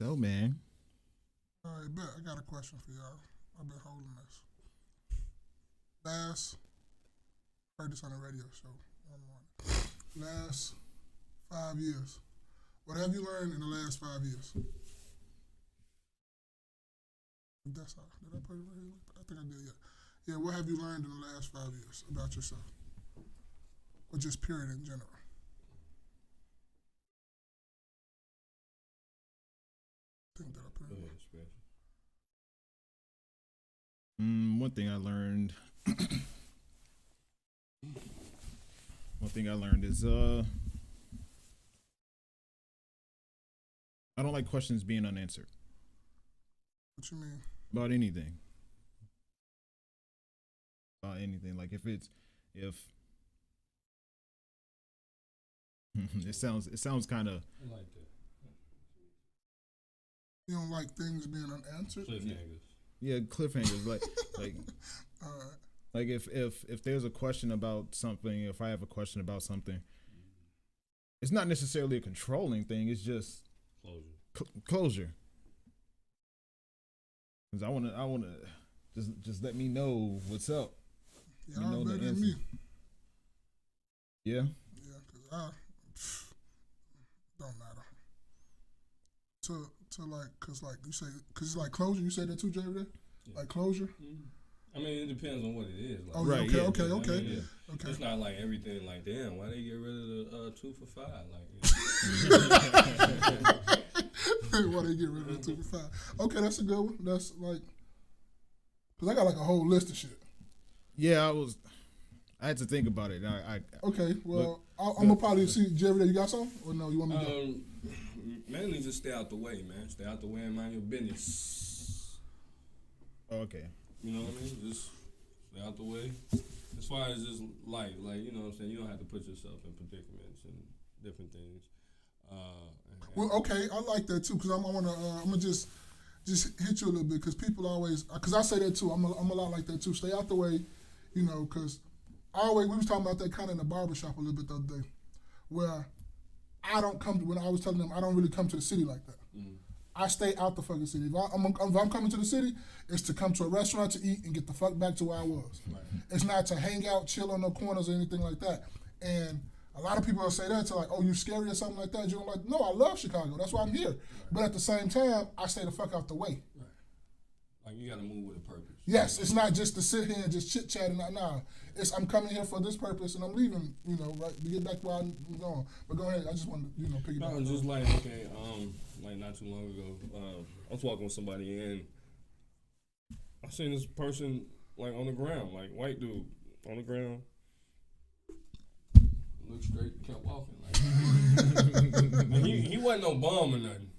So man, All right, bet. I got a question for y'all. I've been holding this. Last, heard this on the radio show one morning. Last 5 years. What have you learned in the last 5 years? That's all. Did I put it right here? I think I did, yeah. Yeah, what have you learned in the last 5 years about yourself? Or just period in general? I think that I put Go it. ahead, Scratch. one thing I learned. One thing I learned is I don't like questions being unanswered What you mean? about anything. About anything. Like if it sounds kind of I like that. You don't like things being unanswered? Cliffhangers. yeah cliffhangers like All right. like if there's a question about something, if I have a question about something, it's not necessarily a controlling thing. It's just Closure. closure. Cause I wanna just let me know what's up. You Y'all know the better than answer. me. Yeah. Yeah, because I don't matter. To like, cause like you say, cause it's like closure. You said that too, Jay. Yeah. Like closure. I mean, it depends on what it is. Like, Oh, Right, yeah, yeah. okay, I mean, okay, yeah. okay. It's not like everything like, damn, why they get rid of the 2 for 5? Like, Why they get rid of the 2 for 5? Okay, that's a good one. That's like, cause I got like a whole list of shit. Yeah, I had to think about it. I Okay, well, I'm gonna probably see Jerry. You got something or no? You want me to go? mainly just stay out the way, man. Stay out the way and mind your business. okay. You know what I mean? Just stay out the way. As far as just life, like, you know what I'm saying? You don't have to put yourself in predicaments and different things. Well, okay, I like that too, cause I'm gonna just hit you a little bit, cause people always, cause I say that too. I'm a lot like that too. Stay out the way, you know, cause we was talking about that kind of in the barbershop a little bit the other day, where I don't come to, when I was telling them I don't really come to the city like that. Mm. I stay out the fucking city. If I'm coming to the city, it's to come to a restaurant to eat and get the fuck back to where I was. Right. It's not to hang out, chill on no corners or anything like that. And a lot of people will say that to like, oh, you scary or something like that. You're like, no, I love Chicago. That's why I'm here. Right. But at the same time, I stay the fuck out the way. Right. Like, you gotta move with a purpose. Yes, it's not just to sit here and just chit chat and nah. It's I'm coming here for this purpose and I'm leaving. You know, right? To get back where I'm going. But go ahead. I just wanted to, piggyback. No, just like, okay, like not too long ago, I was walking with somebody and I seen this person like on the ground, like white dude on the ground. Looked straight, kept walking. Like, and he wasn't no bum or nothing.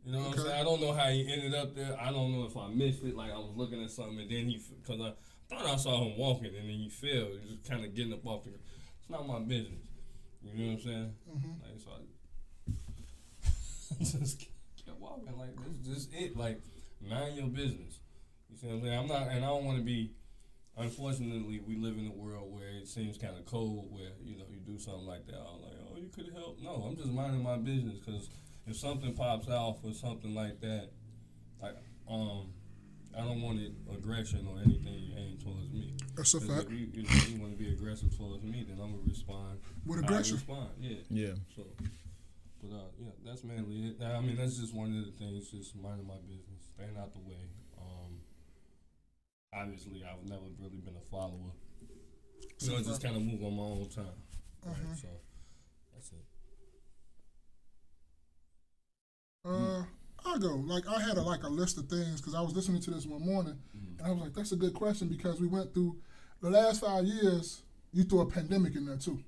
You know what I'm Okay. saying? I don't know how he ended up there. I don't know if I missed it. Like, I was looking at something and then because I thought I saw him walking and then he fell. He was just kind of getting up off the ground. It's not my business. You know what I'm saying? Mm-hmm. Like, so I just kept walking. Like, this is just it. Like, mind your business. You see what I'm saying? I don't want to be. Unfortunately, we live in a world where it seems kind of cold. Where you do something like that. I'm like, oh, you could have helped. No, I'm just minding my business because if something pops off or something like that, like I don't want it aggression or anything aimed towards me. That's a 'Cause fact. if you want to be aggressive towards me, then I'm gonna respond. With how aggression. I respond, yeah. Yeah. So, but yeah, that's mainly it. I mean, that's just one of the things. Just minding my business, staying out the way. Obviously, I've never really been a follower. So I just kind of move on my own time. Right? So that's it. I'll go. Like I had a list of things because I was listening to this one morning, and I was like, "That's a good question," because we went through the last 5 years. You threw a pandemic in there too,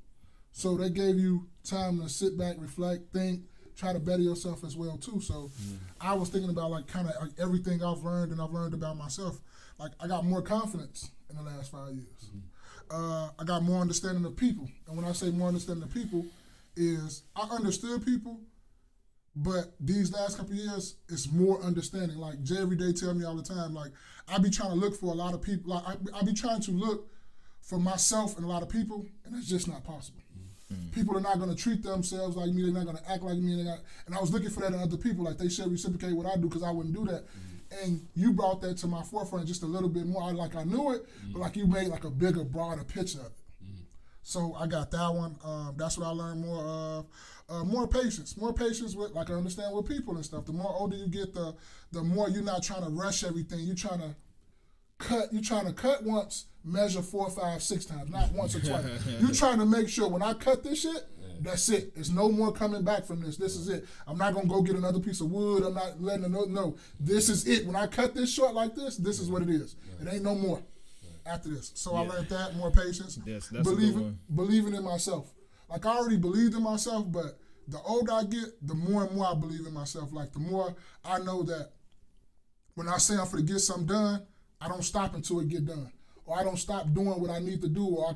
so they gave you time to sit back, reflect, think, try to better yourself as well too. So I was thinking about like kind of like everything I've learned and I've learned about myself. Like I got more confidence in the last 5 years. I got more understanding of people, and when I say more understanding of people, is I understood people. But these last couple of years, it's more understanding. Like Jay every day tell me all the time, like I be trying to look for a lot of people. Like I be trying to look for myself and a lot of people, and it's just not possible. People are not going to treat themselves like me. They're not going to act like me. And I was looking for that in other people. Like, they should reciprocate what I do because I wouldn't do that. And you brought that to my forefront just a little bit more. I knew it, but like you made like a bigger, broader picture of it. So I got that one. That's what I learned more of. More patience with, like, I understand with people and stuff. The more older you get, the more you're not trying to rush everything. You're trying to cut once, measure 4, 5, 6 times, not once or twice. You're trying to make sure when I cut this shit, that's it. There's no more coming back from this. This is it. I'm not gonna go get another piece of wood. I'm not letting them know. No, this is it. When I cut this short like this is what it is. It ain't no more after this. So I learned that, more patience. Yes, that's a good one. Believing in myself. Like, I already believed in myself, but the older I get, the more and more I believe in myself. Like, the more I know that when I say I'm going to get something done, I don't stop until it get done. Or I don't stop doing what I need to do, or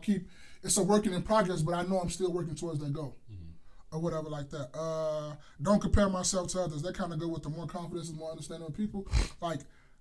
it's a working in progress, but I know I'm still working towards that goal. Or whatever like that. Don't compare myself to others. That kind of go with the more confidence and more understanding of people. Like,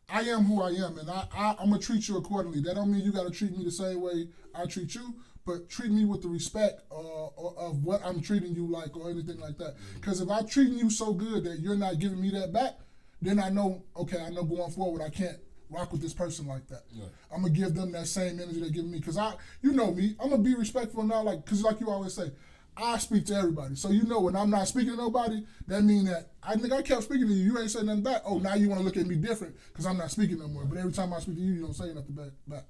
I am who I am, and I'm going to treat you accordingly. That don't mean you got to treat me the same way I treat you, but treat me with the respect of what I'm treating you like, or anything like that. Because if I'm treating you so good that you're not giving me that back, then I know going forward I can't rock with this person like that. Yeah. I'm going to give them that same energy they're giving me. Because you know me, I'm going to be respectful now, because like you always say, I speak to everybody. So when I'm not speaking to nobody, that means that I kept speaking to you. You ain't saying nothing back. Oh, now you want to look at me different because I'm not speaking no more. But every time I speak to you, you don't say nothing back.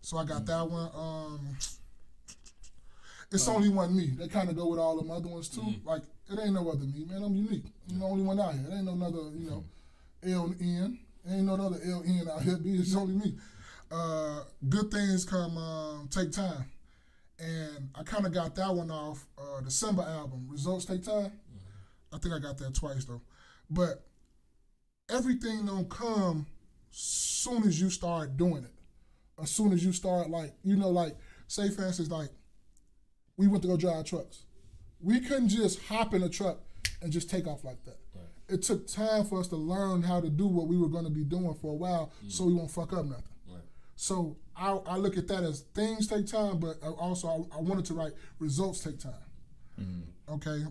So I got that one. It's only one me. They kind of go with all them other ones too. Like, it ain't no other me, man. I'm unique. I'm the only one out here. There ain't no another, LN. Ain't no other LN out here. It's only me. Good things take time. And I kind of got that one off December album, Results Take Time. I think I got that twice, though. But everything don't come soon as you start doing it. As soon as you start, say, for instance, we went to go drive trucks. We couldn't just hop in a truck and just take off like that. Right. It took time for us to learn how to do what we were going to be doing for a while so we won't fuck up nothing. Right. So I look at that as things take time, but also I wanted to write results take time. Mm-hmm. Okay.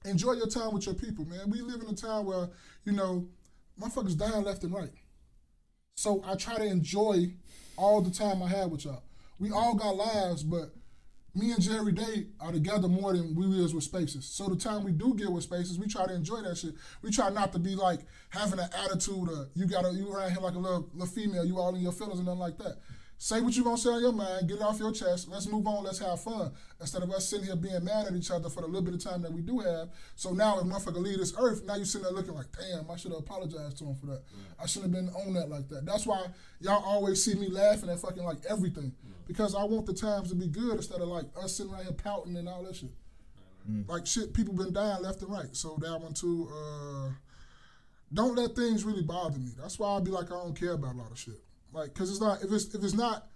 Enjoy your time with your people, man. We live in a time where, motherfuckers dying left and right. So I try to enjoy all the time I have with y'all. We all got lives, but me and Jerry Day are together more than we is with Spaces. So the time we do get with Spaces, we try to enjoy that shit. We try not to be like having an attitude of you around here like a little female, you all in your feelings and nothing like that. Say what you gonna say on your mind, get it off your chest, let's move on, let's have fun. Instead of us sitting here being mad at each other for the little bit of time that we do have. So now if motherfucker leave this earth, now you sitting there looking like, damn, I should have apologized to him for that. Yeah. I shouldn't have been on that like that. That's why y'all always see me laughing at fucking like everything. Because I want the times to be good instead of like us sitting right here pouting and all that shit. Like shit, people been dying left and right. So that one too, don't let things really bother me. That's why I be like, I don't care about a lot of shit. Like, cause it's not, if it's not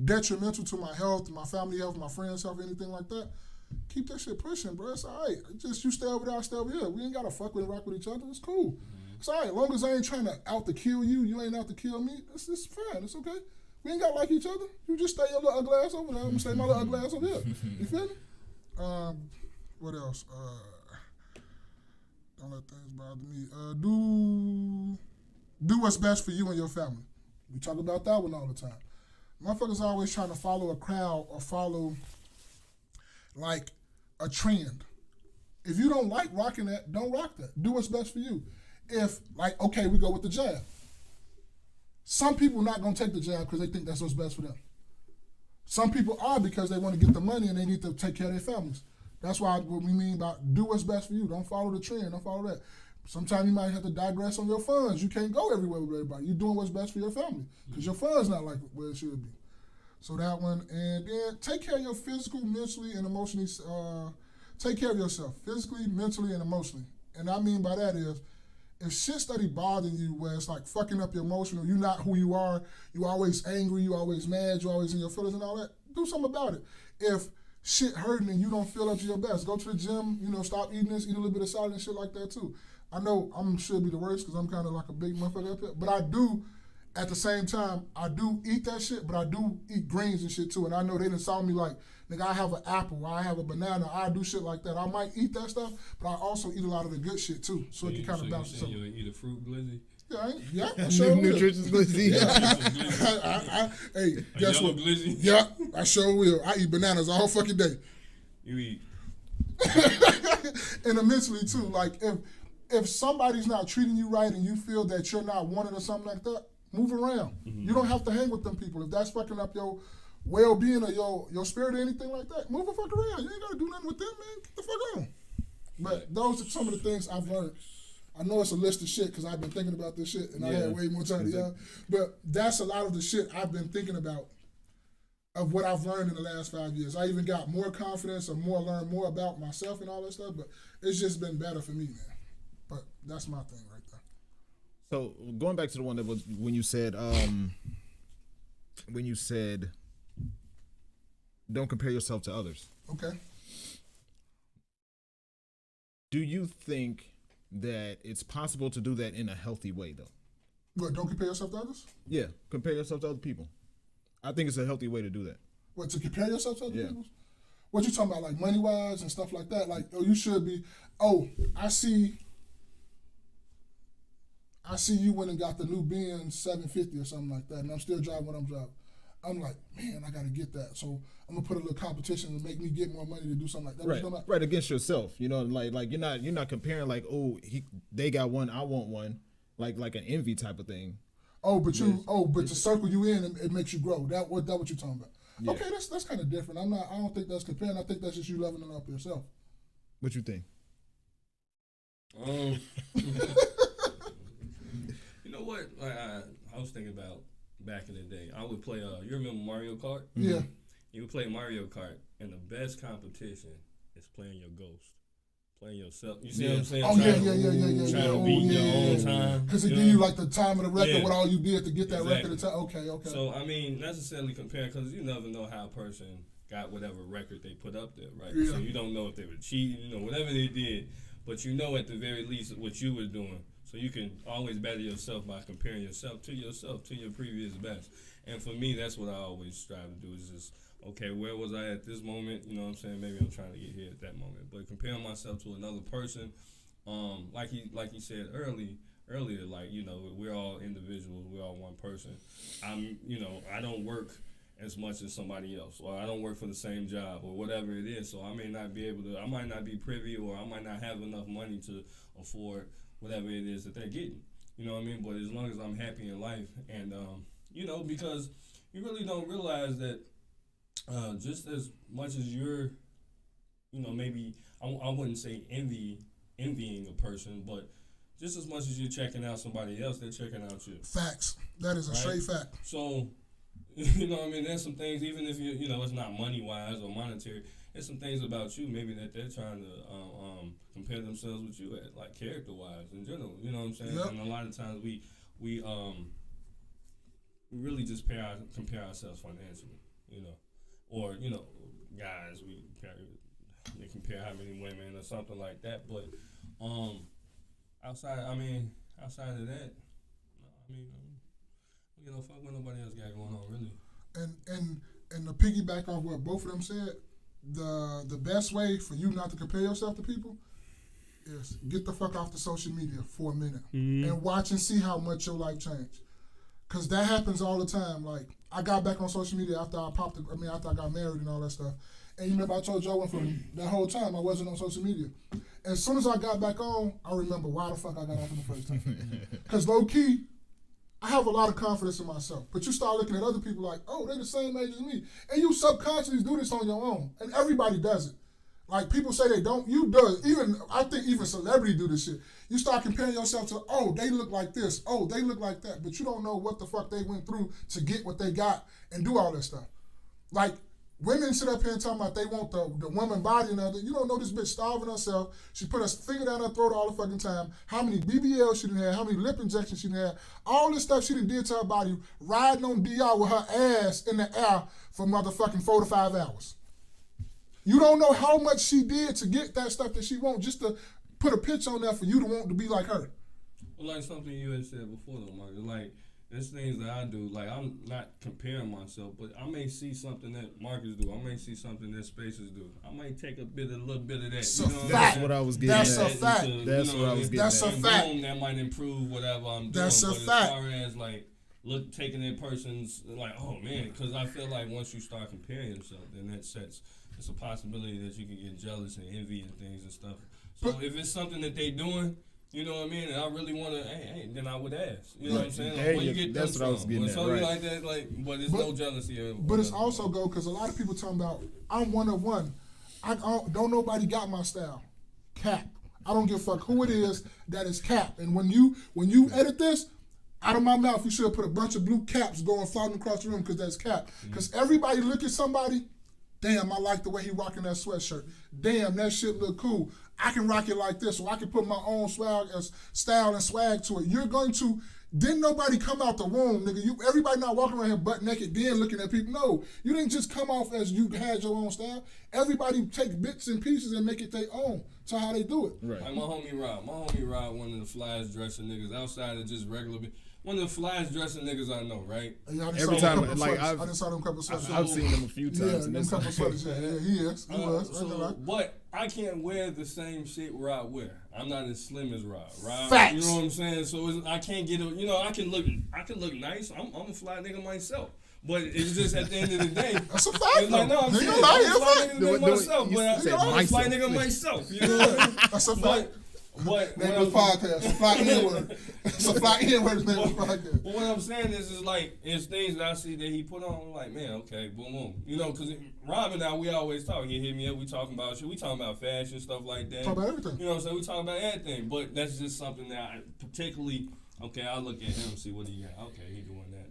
detrimental to my health, my family health, my friends' health, anything like that, keep that shit pushing, bro. It's all right. Just you stay over there, I stay over here. We ain't gotta fuck with and rock with each other. It's cool. It's all right. As long as I ain't trying to out to kill you, you ain't out to kill me. It's fine. It's okay. We ain't gotta like each other. You just stay your little ugly ass over there. I'm gonna stay my little ugly ass over here. You feel me? What else? Don't let things bother me. Do what's best for you and your family. We talk about that one all the time. Motherfuckers always trying to follow a crowd or follow like a trend. If you don't like rocking that, don't rock that. Do what's best for you. If like, okay, we go with the jab. Some people not gonna take the jab because they think that's what's best for them. Some people are because they want to get the money and they need to take care of their families. That's why what we mean by do what's best for you. Don't follow the trend. Don't follow that. Sometimes you might have to digress on your funds. You can't go everywhere with everybody. You're doing what's best for your family because your funds not like where it should be. So that one. And then take care of your physical, mentally, and emotionally. Take care of yourself physically, mentally, and emotionally. And I mean by that is if shit steady bothering you where it's like fucking up your emotional, you're not who you are, you always angry, you always mad, you always in your feelings and all that, do something about it. If shit hurting and you don't feel up to your best, go to the gym, stop eating this, eat a little bit of salad and shit like that too. I know I'm should be the worst because I'm kind of like a big motherfucker up here, but I do, at the same time, I do eat that shit, but I do eat greens and shit too. And I know they done saw me like Nigga, I have an apple, I have a banana, I do shit like that. I might eat that stuff, but I also eat a lot of the good shit too, so it can kind of balance itself. You eat a fruit glizzy? Yeah, I sure will. Nutritious glizzy. Hey, guess what? Glizzy? Yeah, I sure will. I eat bananas all fucking day. You eat. And immensely too, like if somebody's not treating you right and you feel that you're not wanted or something like that, move around. You don't have to hang with them people. If that's fucking up your well-being or your spirit or anything like that, move the fuck around. You ain't gotta do nothing with them, man. Get the fuck on. But those are some of the things I've learned. I know it's a list of shit because I've been thinking about this shit and I had way more time to y'all. But that's a lot of the shit I've been thinking about of what I've learned in the last 5 years. I even got more confidence or learned more about myself and all that stuff, but it's just been better for me, man. But that's my thing right there. So going back to the one that was when you said don't compare yourself to others. Okay. Do you think that it's possible to do that in a healthy way though? What, don't compare yourself to others? Yeah, compare yourself to other people. I think it's a healthy way to do that. What, to compare yourself to other people? What you talking about, like money-wise and stuff like that? Like, oh, you should be, I see you went and got the new Benz 750 or something like that, and I'm still driving what I'm driving. I'm like, man, I got to get that. So I'm going to put a little competition to make me get more money to do something like that. Right, right against yourself. You know, like you're not comparing like, they got one, I want one, like an envy type of thing. But to circle you in, it makes you grow. That what you're talking about. Yeah. Okay, that's kind of different. I don't think that's comparing. I think that's just you leveling up yourself. What you think? You know what? I was thinking about back in the day. I would play. You remember Mario Kart? Yeah. You would play Mario Kart, and the best competition is playing your ghost. Playing yourself. You see what I'm saying? Trying to beat your own time. Because it give you like the time of the record, what all you did to get that record of time. Okay. So, I mean, necessarily comparing, because you never know how a person got whatever record they put up there, right? Yeah. So you don't know if they were cheating, whatever they did, but you know at the very least what you were doing. So you can always better yourself by comparing yourself, to your previous best. And for me, that's what I always strive to do is just, okay, where was I at this moment? You know what I'm saying? Maybe I'm trying to get here at that moment. But comparing myself to another person, like he said earlier, like, we're all individuals, we're all one person. I don't work as much as somebody else, or I don't work for the same job, or whatever it is. So I might not be privy, or I might not have enough money to afford whatever it is that they're getting. You know what I mean? But as long as I'm happy in life, and because you really don't realize that just as much as you're, maybe I wouldn't say envying a person, but just as much as you're checking out somebody else, they're checking out you. Facts. That is a straight fact. So, there's some things, even if it's not money wise or monetary, there's some things about you maybe that they're trying to compare themselves with you at, like character wise in general. You know what I'm saying? Yep. And a lot of times we really just compare ourselves financially, or guys they compare how many women or something like that. But outside of that, fuck what nobody else got going on really. And to piggyback off what both of them said, the best way for you not to compare yourself to people is get the fuck off the social media for a minute and watch and see how much your life changed. Cause that happens all the time. Like, I got back on social media after I got married and all that stuff. And you remember I told Joe from that whole time I wasn't on social media. As soon as I got back on, I remember why the fuck I got off in the first time. Cause low key, I have a lot of confidence in myself. But you start looking at other people like, oh, they're the same age as me. And you subconsciously do this on your own. And everybody does it. Like, people say they don't, you do it. I think even celebrities do this shit. You start comparing yourself to, oh, they look like this, oh, they look like that, but you don't know what the fuck they went through to get what they got and do all that stuff. Like, women sit up here and talking about they want the woman body and other. You don't know this bitch starving herself. She put her finger down her throat all the fucking time. How many BBLs she done had, how many lip injections she done had. All this stuff she done did to her body, riding on DR with her ass in the air for motherfucking 4 to 5 hours. You don't know how much she did to get that stuff that she wants, just to put a picture on there for you to want to be like her. Well, like something you had said before, though, Mark. Like, there's things that I do. Like, I'm not comparing myself, but I may see something that Marcus do. I may see something that Spaces do. I might take a little bit of that. That's you a know what fact. That's what I was getting That's at. a fact. That's what I was getting That's at. a And fact. boom, that might improve whatever I'm doing. That's a but fact. as far as like taking that person's like, oh man, because I feel like once you start comparing yourself, then that sets it's a possibility that you can get jealous and envy and things and stuff. So But- if it's something that they doing, you know what I mean, and I really want to, hey, then I would ask. You know what I'm saying? There Like, where you- you get that's them what I was from? getting When at, something right. like that, like, but it's no jealousy. Or But it's whatever. also go because a lot of people talking about I'm one of one. Don't nobody got my style. Cap. I don't give a fuck who it is. That is cap. And when you edit this, out of my mouth, you should put a bunch of blue caps going floating across the room because that's cap. Because everybody look at somebody. Damn, I like the way he rocking that sweatshirt. Damn, that shit look cool. I can rock it like this, or I can put my own swag, style and swag to it. You're going to. Didn't nobody come out the womb, nigga? Everybody not walking around here butt naked, then looking at people. No, you didn't just come off as you had your own style. Everybody take bits and pieces and make it their own. So how they do it. Right. Like my homie Rod, one of the flyest dressing niggas outside of just regular. One of the flyest dressing niggas I know, right? Yeah, I just Every saw them time, couple like, sweaters. I just saw them couple sweaters. I've seen them a few times. Yeah, and them it's couple like, sweaters. Yeah, he is. He was. But I can't wear the same shit Rod wear. I'm not as slim as Rod. Facts. You know what I'm saying? So I can't get I can look nice. I'm a fly nigga myself. But it's just at the end of the day, That's a fact. it's like, no, I'm Nigga, serious. lie, I'm a fly that's a nigga fact. myself. You But said I'm a fly myself. nigga myself. You know what I mean? That's a fact. But Name of the podcast. It's a fly N-word. It's a fly N-word. Name of the podcast. But what I'm saying is like, it's things that I see that he put on. I'm like, man, okay, boom, boom. You know, because Rob and I, we always talk. He hit me up. We talking about shit. We talking about fashion, stuff like that. Talk about everything. You know what I'm saying? We talking about everything. But that's just something that I particularly, okay, I look at him, see what he got. Okay, he doing that.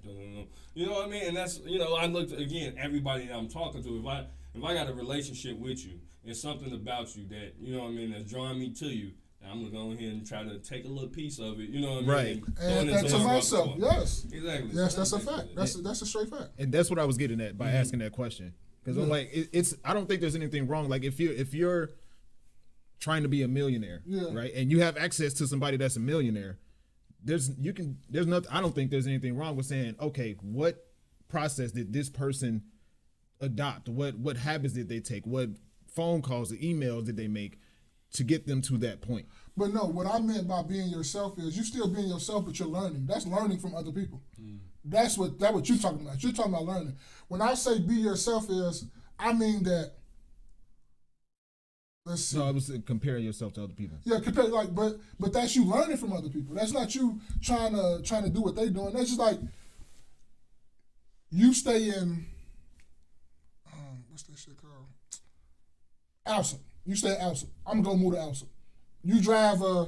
You know what I mean? And that's, I looked, again, everybody that I'm talking to, if I got a relationship with you, it's something about you that, you know what I mean, that's drawing me to you. I'm gonna go ahead and try to take a little piece of it, you know what I mean? Right. And that to myself, yes. Exactly. Yes, that's a fact. That's a straight fact. And that's what I was getting at by asking that question. Because I'm like, it's. I don't think there's anything wrong. Like if you're trying to be a millionaire, right, and you have access to somebody that's a millionaire, there's nothing. I don't think there's anything wrong with saying, okay, what process did this person adopt? What habits did they take? What phone calls or emails did they make to get them to that point? But no, what I meant by being yourself is you still being yourself, but you're learning. That's learning from other people. That's what you're talking about. You're talking about learning. When I say be yourself is, I mean that. Let's see. No, I was comparing yourself to other people. Yeah, compare but that's you learning from other people. That's not you trying to do what they doing. That's just like you stay in. What's that shit called? Alsop. You stay at Alsop. I'm gonna go move to Alsop. You drive a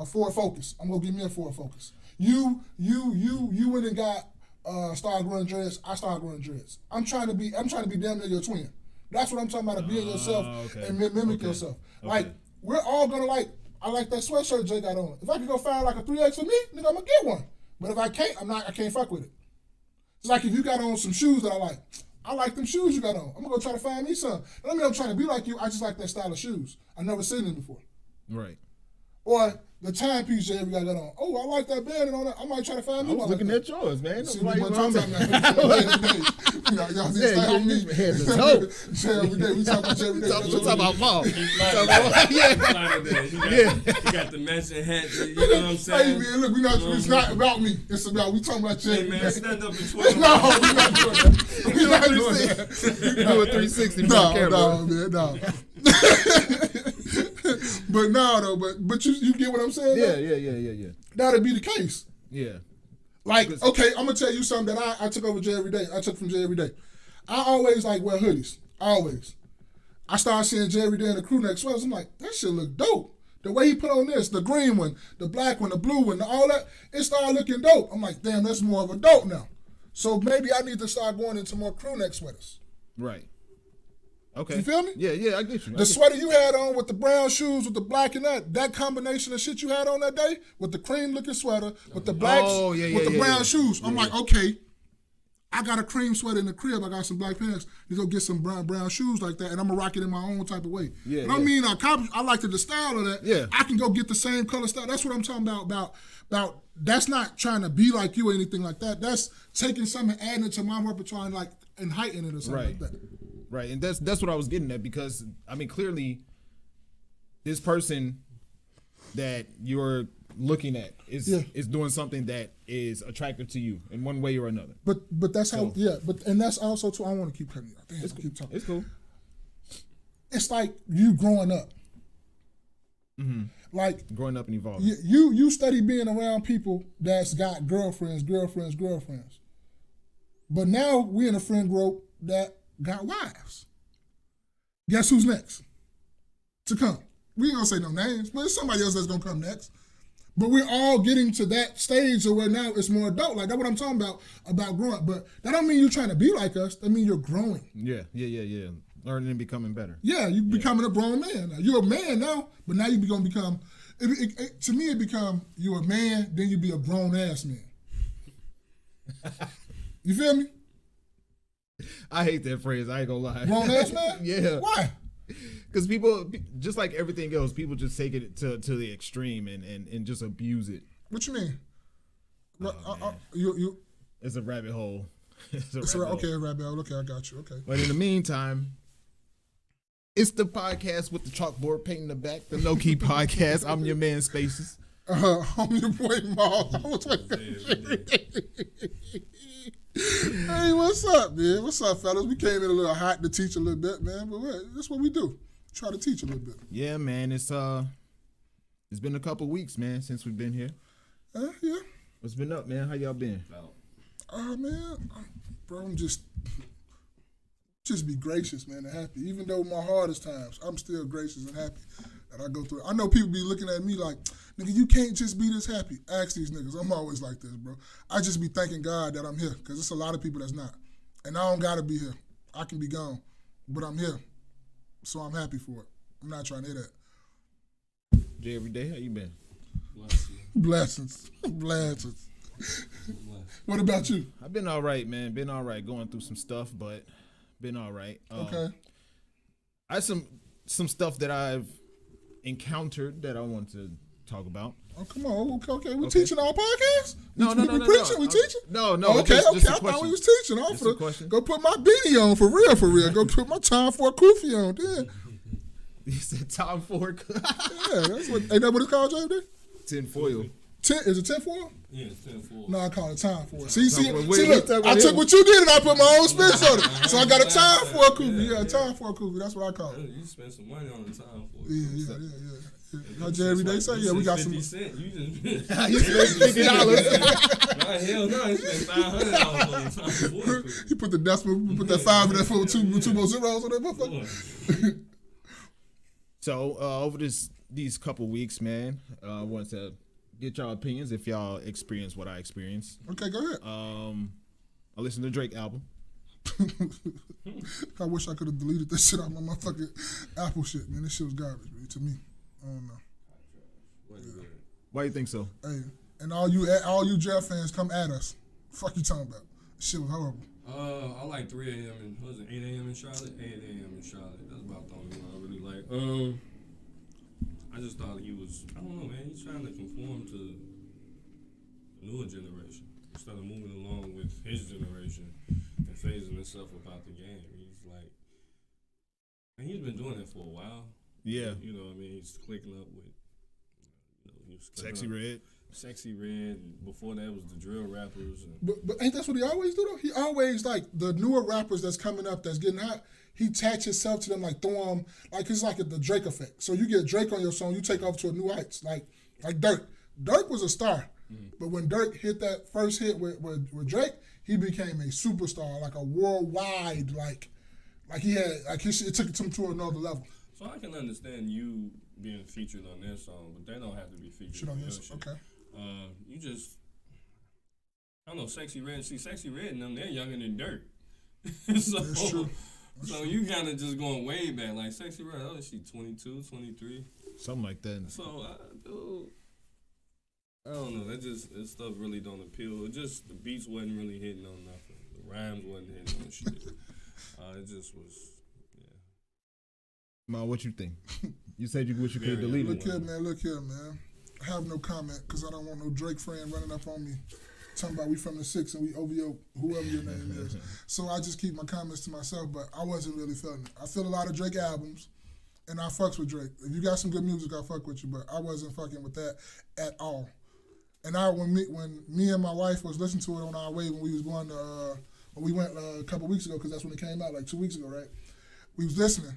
Ford Focus. I'm gonna give me a Ford Focus. You went and got started growing dreads. I started growing dreads. I'm trying to be damn near your twin. That's what I'm talking about, being yourself and mimic yourself. Like we're all gonna I like that sweatshirt Jay got on. If I could go find like a 3X for me, nigga, I'm gonna get one. But if I can't, I can't fuck with it. It's like if you got on some shoes that I like them shoes you got on. I'm gonna go try to find me some. I mean, I'm trying to be like you. I just like that style of shoes. I've never seen them before. Right. Or the timepiece Jay got on. Oh, I like that band and all that. I might try to find me I was one. looking like at yours, man. See, Like, we talking about that. Y'all need to stay on me. Head to toe. Jay every day. We talking about Jay every day. We talking about Paul. He got the Mexican hat. You know what I'm saying? Hey man, look, it's not about me. It's about we talking about Jay. Hey man, stand up and twirl. No, we're not doing that. We're not doing that. You do a 360 for the camera. No, man, no. But no, though. But you get what I'm saying? Yeah. That'd be the case. Yeah. Like, okay, I'm gonna tell you something that I took over Jay every day. I took from Jay every day. I always wear hoodies. Always. I started seeing Jay every day in the crew neck sweaters. I'm like, that shit look dope. The way he put on this, the green one, the black one, the blue one, all that, it started looking dope. I'm like, damn, that's more of a dope now. So maybe I need to start going into more crew neck sweaters. Right. Okay. You feel me? Yeah, I get you. The sweater you had on with the brown shoes, with the black and that combination of shit you had on that day, with the cream looking sweater, with the blacks, with the brown shoes. I'm like, okay, I got a cream sweater in the crib. I got some black pants. You go get some brown shoes like that, and I'm gonna rock it in my own type of way. Yeah, I mean, I like the style of that. Yeah. I can go get the same color style. That's what I'm talking about. About that's not trying to be like you or anything like that. That's taking something and adding it to my repertoire and heightening it or something like that. Right, and that's what I was getting at, because I mean, clearly, this person that you're looking at is doing something that is attractive to you in one way or another. But that's how and that's also too. I want to keep cutting you. Damn, keep talking. It's cool. It's like you growing up. Mm-hmm. Like growing up and evolving. You study being around people that's got girlfriends. But now we in a friend group that got wives. Guess who's next to come? We ain't gonna say no names, but it's somebody else that's gonna come next. But we're all getting to that stage where now it's more adult. Like, that's what I'm talking about growing up. But that don't mean you're trying to be like us. That means you're growing. Yeah. Learning and becoming better. Yeah, you're becoming a grown man now. You're a man now, but now you're going to become, to me, it become you're a man, then you be a grown-ass man. You feel me? I hate that phrase. I ain't gonna lie. Grown-ass man? Yeah. Why? Because people, just like everything else, people just take it to the extreme and just abuse it. What you mean? It's a rabbit hole. Okay, rabbit hole. Okay, I got you. Okay. But in the meantime, it's the podcast with the chalkboard painting the back, the KNoWKi podcast. I'm your man, Spaces. I'm your boy, Miles. I was waiting. Hey, what's up, man? What's up, fellas? We came in a little hot to teach a little bit, man, but that's what we do. Try to teach a little bit. Yeah, man. It's been a couple weeks, man, since we've been here. Yeah. What's been up, man? How y'all been? Man, bro, I'm just be gracious, man, and happy. Even though my hardest times, I'm still gracious and happy that I go through it. I know people be looking at me like, nigga, you can't just be this happy. Ask these niggas. I'm always like this, bro. I just be thanking God that I'm here, because there's a lot of people that's not. And I don't got to be here. I can be gone, but I'm here. So I'm happy for it. I'm not trying to hear that. Jay, every day, how you been? Blessings. What about you? I've been all right, man. Been all right. Going through some stuff, but been all right. Okay. I have some stuff that I've encountered that I want to talk about. Oh, come on. Okay. We teaching our podcast? No. We preaching? We teaching? No. Okay. Just I thought we was teaching. Go put my beanie on for real. Go put my time for a kufi on. Yeah. You said time for it? Yeah, ain't that what it's called, JD? Tin foil. Is it 10 foil? Yeah, it's 10 4. No, I call it time for it. See, look, I took what you did and I put my own spin on it. So I got a time for a kufi. Yeah, time for a kufi. That's what I call it. You spent some money on the time for it. Yeah. Like every day say, yeah, we got some. 50 cents. You just You spent $50. Nah, hell no, he spent $500 on the time for it. He put the decimal, put that 5 in there for two more zeros on that motherfucker. So over these couple weeks, man, I wanted to get y'all opinions if y'all experience what I experienced. Okay, go ahead. I listened to the Drake album. I wish I could have deleted this shit out of my motherfucking Apple shit, man. This shit was garbage, man, to me. I don't know. Yeah. Why you think so? Hey, and all you Jeff fans, come at us. Fuck you talking about? This shit was horrible. I like 3 a.m. and what was it 8 a.m. in Charlotte? 8 a.m. in Charlotte. That's about the only one I really like. I just thought he was, I don't know, man. He's trying to conform to the newer generation instead of moving along with his generation and phasing himself about the game. He's like, and he's been doing it for a while. Yeah. You know what I mean? He's clicking up with, he was Sexy Red. Sexy Red. Before that was the drill rappers. But ain't that what he always do though? He always, like, the newer rappers that's coming up, that's getting hot, he attach himself to them, like throw them, like it's like the Drake effect. So you get Drake on your song, you take off to a new heights, like Dirk. Dirk was a star, but when Dirk hit that first hit with Drake, he became a superstar, like a worldwide, like he had, like it took him to another level. So I can understand you being featured on their song, but they don't have to be featured on your shit. Okay. You just, I don't know, Sexy Red. See, Sexy Red and them, they're younger than Dirk. So, that's true. So you kind of just going way back, like Sexy Red. Oh, is she 22, 23? Something like that. So I don't know. That stuff really don't appeal. It just, the beats wasn't really hitting on nothing. rhymes wasn't hitting on shit. It just was, yeah. Ma, what you think? You said you wish you could have deleted it. Look here, man. I have no comment because I don't want no Drake friend running up on me talking about we from the 6 and we OVO, whoever your name is. So I just keep my comments to myself, but I wasn't really feeling it. I feel a lot of Drake albums, and I fucks with Drake. If you got some good music, I fuck with you, but I wasn't fucking with that at all. And when me and my wife was listening to it on our way when we was going to, when we went a couple weeks ago, because that's when it came out, like 2 weeks ago, right? We was listening.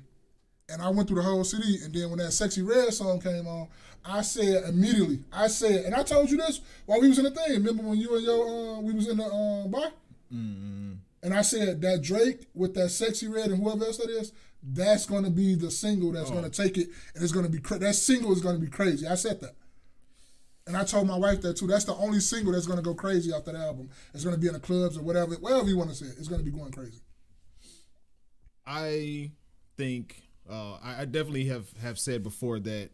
And I went through the whole CD, and then when that Sexy Red song came on, I said immediately, and I told you this while we was in the thing. Remember when you and your, we was in the bar? Mm-hmm. And I said that Drake with that Sexy Red and whoever else that is, that's going to be the single that's going to take it, and it's going to be, that single is going to be crazy. I said that. And I told my wife that too. That's the only single that's going to go crazy off that album. It's going to be in the clubs or whatever you want to say it. It's going to be going crazy. I think... I definitely have said before that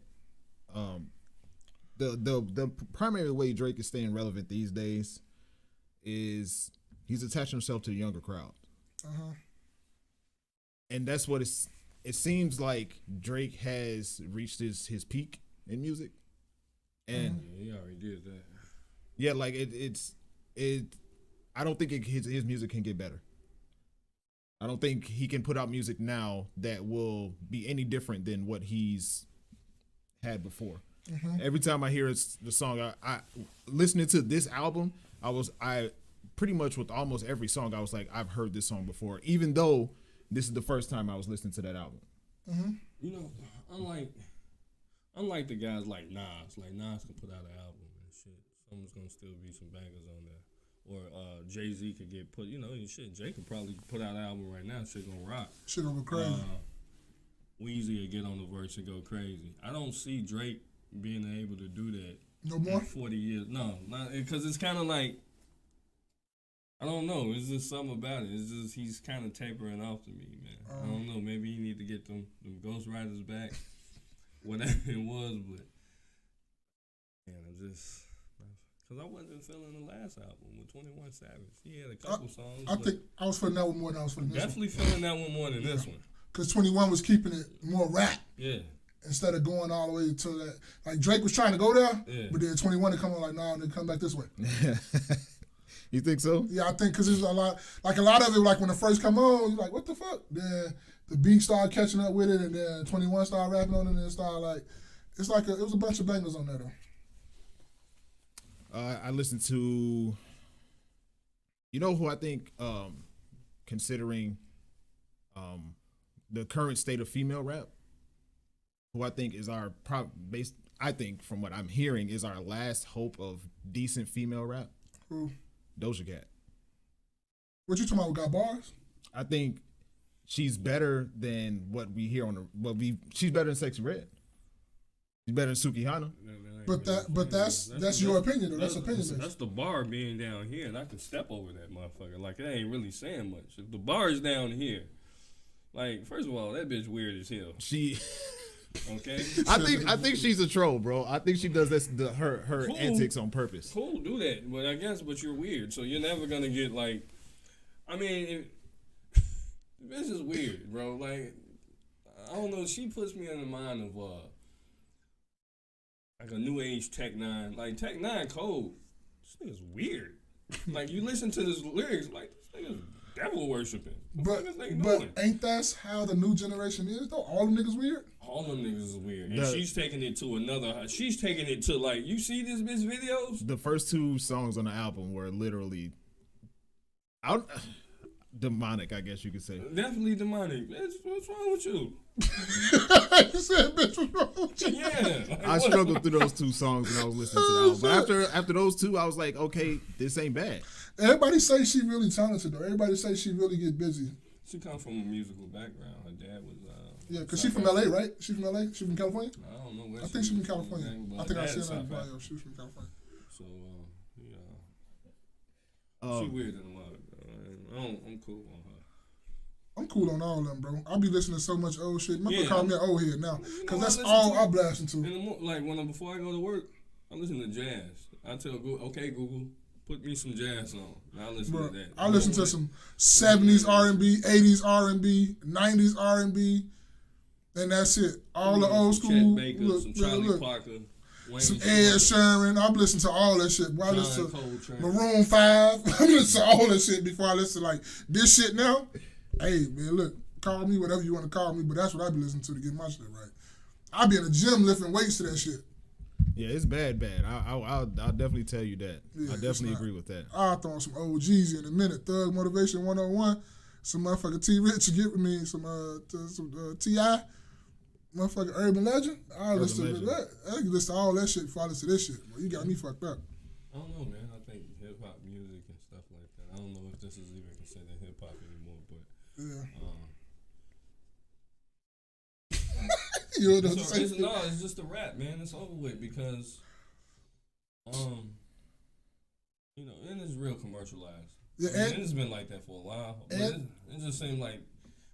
the primary way Drake is staying relevant these days is he's attaching himself to the younger crowd. Uh-huh. And that's what it seems like Drake has reached his peak in music. And he already did that. Yeah, like it's I don't think his music can get better. I don't think he can put out music now that will be any different than what he's had before. Mm-hmm. Every time I hear the song, I listening to this album, I pretty much with almost every song, I was like, I've heard this song before, even though this is the first time I was listening to that album. Mm-hmm. You know, unlike the guys like Nas can put out an album and shit. Someone's gonna still be some bangers on there. Or Jay-Z could get put, shit, Jay could probably put out an album right now, shit gonna rock. Shit gonna go crazy. Weezy will get on the verse and go crazy. I don't see Drake being able to do that. No more? 40 years. No, not because it's kind of like, I don't know. It's just something about it. It's just he's kind of tapering off to me, man. I don't know. Maybe he need to get them Ghost Riders back, whatever it was, but man, because I wasn't feeling the last album with 21 Savage. He had a couple songs. I think I was feeling that one more than I was feeling this definitely one. Feeling that one more than this one. Because 21 was keeping it more rap. Yeah. Instead of going all the way to that. Like Drake was trying to go there, but then 21 to come on like, nah, they come back this way. You think so? Yeah, I think because there's a lot of it, like when it first come on, you're like, what the fuck? Then the beat started catching up with it, and then 21 started rapping on it, and it started like, it was a bunch of bangers on there though. I listened to, who I think, considering the current state of female rap, who I think is I think from what I'm hearing is our last hope of decent female rap. Who? Doja Cat. What you talking about? Got bars? I think she's better than what we hear she's better than Sexy Red. She's better than Suki Hana. But that's your opinion though. That's opinion. That's the bar being down here, and I can step over that motherfucker. Like it ain't really saying much. If the bar is down here, like first of all, that bitch weird as hell. She. Okay. I think she's a troll, bro. I think she does her cool. antics on purpose. Cool, do that. But you're weird, so you're never gonna get like. I mean, this is weird, bro. Like, I don't know. She puts me in the mind of like a new age Tech Nine. Like Tech Nine cold. This nigga's weird. Like you listen to his lyrics, like this nigga's devil worshiping. But ain't that how the new generation is though? All the niggas weird. All them niggas is weird. And she's taking it to another. She's taking it to like, you see this bitch videos? The first two songs on the album were literally demonic, I guess you could say. Definitely demonic. Bitch, what's wrong with you? You said, bitch, what's wrong with you? Yeah. Like, I struggled through those two songs when I was listening to the album. But after those two, I was like, okay, this ain't bad. Everybody say she really talented though. Everybody say she really get busy. She come from a musical background. Her dad was yeah, because she's from LA, right? She from LA? She from California? I don't know where. I think she's from California. I think I said that in the bio. She was from California. So she weird in a lot. I'm cool on her. I'm cool on all of them, bro. I be listening to so much old shit. My call me an old head now, because that's all I blast into. Like before I go to work, I listen to jazz. I tell Google, okay, Google, Put me some jazz on. I listen to that. I listen to some 70s R&B, 80s R&B, 90s R&B, and that's it. All the old school. Chet Baker, some Charlie Parker, some Ed Sheeran. I'm listening to all that shit. Boy, I listen to Maroon 5. I'm listening to all that shit before I listen to like this shit now. Hey, man, look, call me whatever you want to call me, but that's what I be listening to get my shit right. I be in the gym lifting weights to that shit. Yeah, it's bad. I'll definitely tell you that. Yeah, I definitely agree with that. I'll throw some OGs in a minute. Thug Motivation 101. Some motherfucking T Rich give me some T.I. Motherfucking Urban Legend. I'll listen to that. I can listen to all that shit before I listen to this shit. Well, you got me fucked up. I don't know, man. I think hip hop music and stuff like that. I don't know if this is even considered hip hop anymore, but yeah. It's just a rap, man. It's over with because, and it's real commercialized. Yeah, and it's been like that for a while. But it just seems like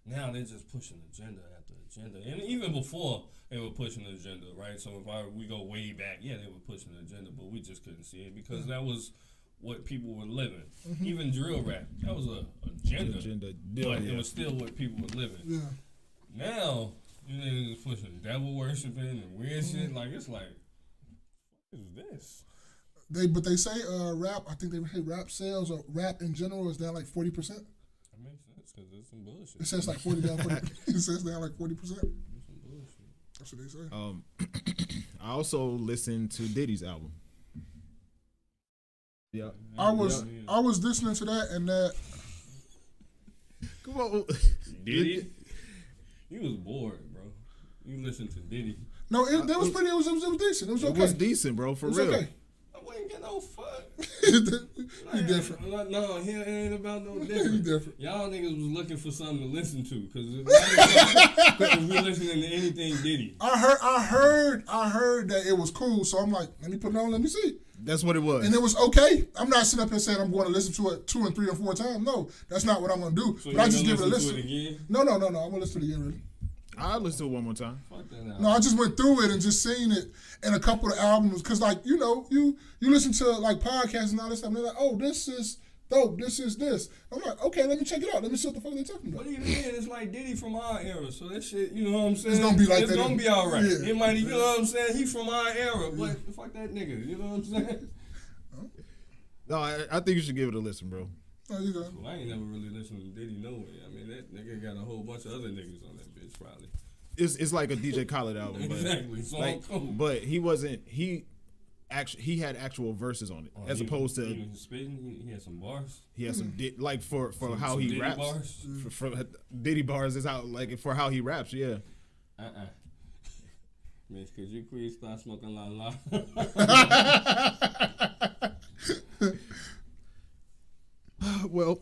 now they're just pushing agenda after agenda, and even before they were pushing the agenda, right? So we go way back, yeah, they were pushing the agenda, but we just couldn't see it because that was what people were living. Mm-hmm. Even drill rap, that was a agenda, but it was still what people were living. Yeah. Now. You niggas pushing devil worshiping and weird shit. Like, it's like, what is this? But they say rap, I think they say rap sales or rap in general is down like 40%. That makes sense because it's some bullshit. It says like 40 down 40. It says down like 40%. It's some bullshit. That's what they say. I also listened to Diddy's album. Yeah. I was listening to that and that. Come on. Diddy? You was bored, bro. You listened to Diddy. No, it was pretty. It was decent. It was okay. It was decent, bro. For real. Okay. I wouldn't get no fuck. You different. No, he ain't about no different. You different. Y'all niggas was looking for something to listen to because we listening to anything Diddy. I heard that it was cool, so I'm like, let me put it on. Let me see. That's what it was. And it was okay. I'm not sitting up here saying I'm going to listen to it 2 and 3 and 4 times. No, that's not what I'm going to do. So but I just give it a listen. To it again? No. I'm going to listen to it again, really. I'll listen to it one more time. Fuck that out. No, I just went through it and just seen it in a couple of albums. Because, like, you listen to, like, podcasts and all this stuff. And they're like, oh, this is dope. This is this. I'm like, okay, let me check it out. Let me see what the fuck they're talking about. But even then, it's like Diddy from our era. So that shit, you know what I'm saying? It's going to be like that. It's going to be all right. Yeah. It might, you know what I'm saying? He from our era. But fuck that nigga. You know what I'm saying? No, I think you should give it a listen, bro. Oh, you go. Well, I ain't never really listened to Diddy no way. I mean, that nigga got a whole bunch of other niggas on that bitch probably. It's like a DJ Khaled album, but exactly. So like, but he wasn't. He had actual verses on it, as opposed to he was spitting. He had some bars. He had some like for how he Diddy raps. Bars? For Diddy bars is how like for how he raps. Yeah. Miss, could you please stop smoking la la? Well,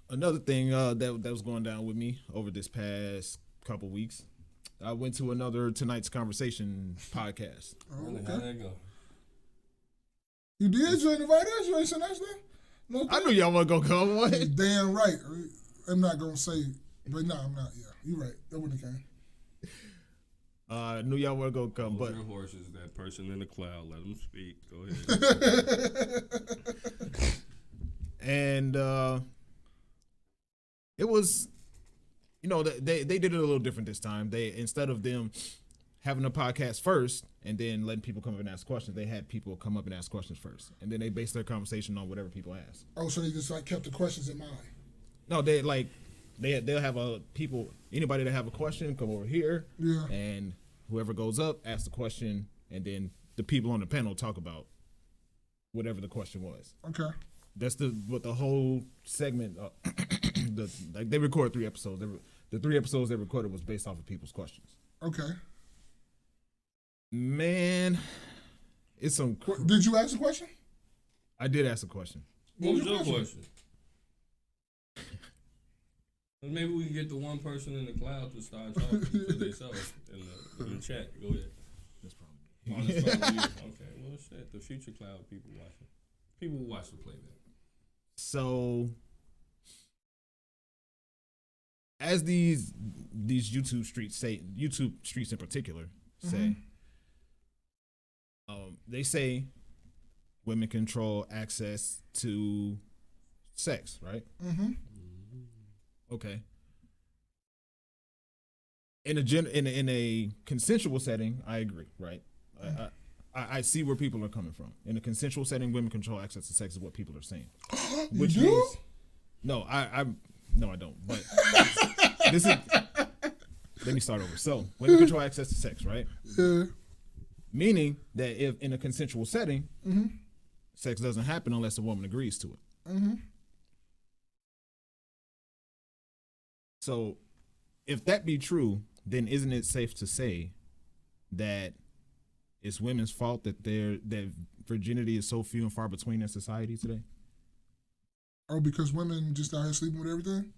another thing that was going down with me over this past couple weeks, I went to another Tonight's Conversation podcast. Oh, okay. How'd that go? You did? You invited us? You ain't sent us there? No, I knew y'all wasn't gonna come. What? You're damn right. I'm not gonna say, but no, I'm not. Yeah, you're right. That wouldn't have came. I knew y'all weren't gonna come, but your horses, that person in the cloud, let them speak. Go ahead. And it was, they did it a little different this time. They, instead of them having a podcast first and then letting people come up and ask questions, they had people come up and ask questions first, and then they based their conversation on whatever people ask. Oh, so they just like kept the questions in mind. No, they'll have anybody that have a question come over here, yeah, and whoever goes up asks the question, and then the people on the panel talk about whatever the question was. Okay. That's what the whole segment. They record 3 episodes. The 3 episodes they recorded was based off of people's questions. Okay. Man, it's some. Did you ask a question? I did ask a question. What was your question? Maybe we can get the one person in the cloud to start talking to themselves in the chat. Go ahead. That's probably me. Oh, that's probably you. Okay. Well, shit. The future cloud people watching. People who watch the playback. So, as these YouTube streets in particular say, they say women control access to sex, right? Mm-hmm. Okay. In a consensual setting, I agree, right? I see where people are coming from. In a consensual setting, women control access to sex is what people are saying. Which means no, I don't. But this is. Let me start over. So, women control access to sex, right? Yeah. Meaning that if in a consensual setting, sex doesn't happen unless a woman agrees to it. Mm-hmm. So, if that be true, then isn't it safe to say that it's women's fault that that virginity is so few and far between in society today? Oh, because women just out here sleeping with everything?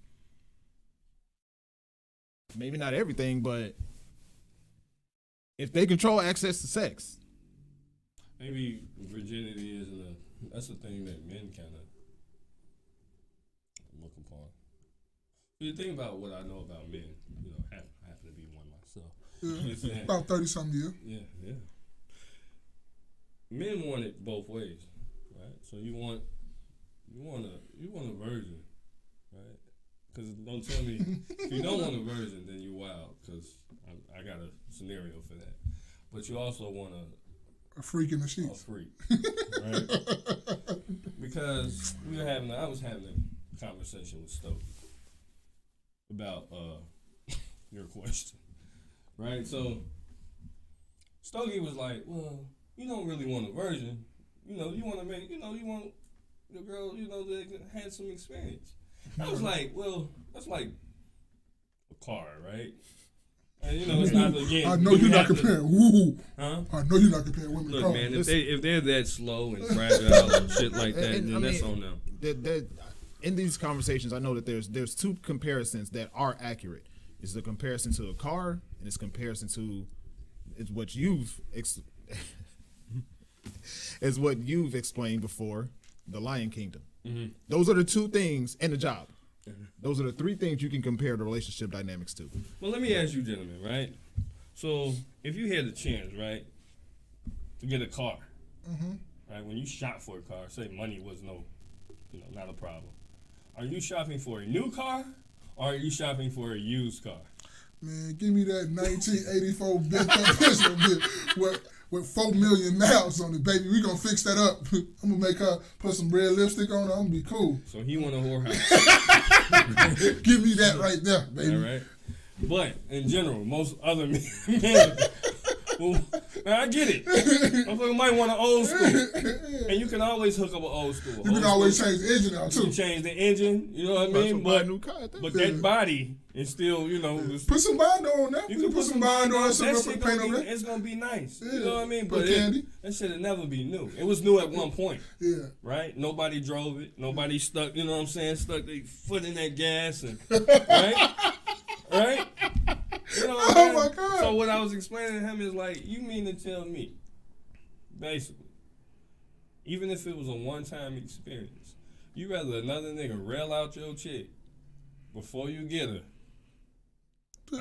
Maybe not everything, but if they control access to sex. Maybe virginity isn't that's the thing that men kind of look upon. You think about what I know about men, I happen to be one myself. Yeah. About 30-something years. Yeah. Men want it both ways, right? So you want a virgin, right? Because don't tell me if you don't want a virgin, then you wild. Because I got a scenario for that. But you also want a freak in the sheets. A freak, right? Because I was having a conversation with Stoke about your question, right? So Stogie was like, well, you don't really want a virgin. You want to make, you want the girl, that had some experience. I was like, well, that's like a car, right? And it's not again. I know you're not comparing. Huh? I know you're not comparing women. Look, man, if they're that slow and fragile and shit like that, then that's on them. In these conversations, I know that there's two comparisons that are accurate. It's the comparison to a car, and it's comparison to what you've is what you've explained before, the Lion Kingdom. Mm-hmm. Those are the two things, and the job. Those are the three things you can compare the relationship dynamics to. Well, let me ask you, gentlemen, right? So, if you had the chance, right, to get a car, right, when you shop for a car, say money was not a problem. Are you shopping for a new car, or are you shopping for a used car? Man, give me that 1984 bent up pistol with 4 million miles on it, baby. We gonna fix that up. I'm gonna make her put some red lipstick on her. I'm gonna be cool. So he want a whorehouse. Give me that right there, baby. All right. But in general, most other men, well, now I get it. Motherfucker might want an old school, and you can always hook up an old school. You can always change the engine out too. You can change the engine. You know what I mean? But that body is still, put some binder on that. You can put some binder on. That shit it's gonna be nice. Yeah. You know what I mean? But that shit'll never be new. It was new at one point. Yeah. Right? Nobody drove it. Nobody stuck. You know what I'm saying? Stuck their foot in that gas and right. Right? Oh my God. So what I was explaining to him is like, you mean to tell me, basically, even if it was a one-time experience, you rather another nigga rail out your chick before you get her.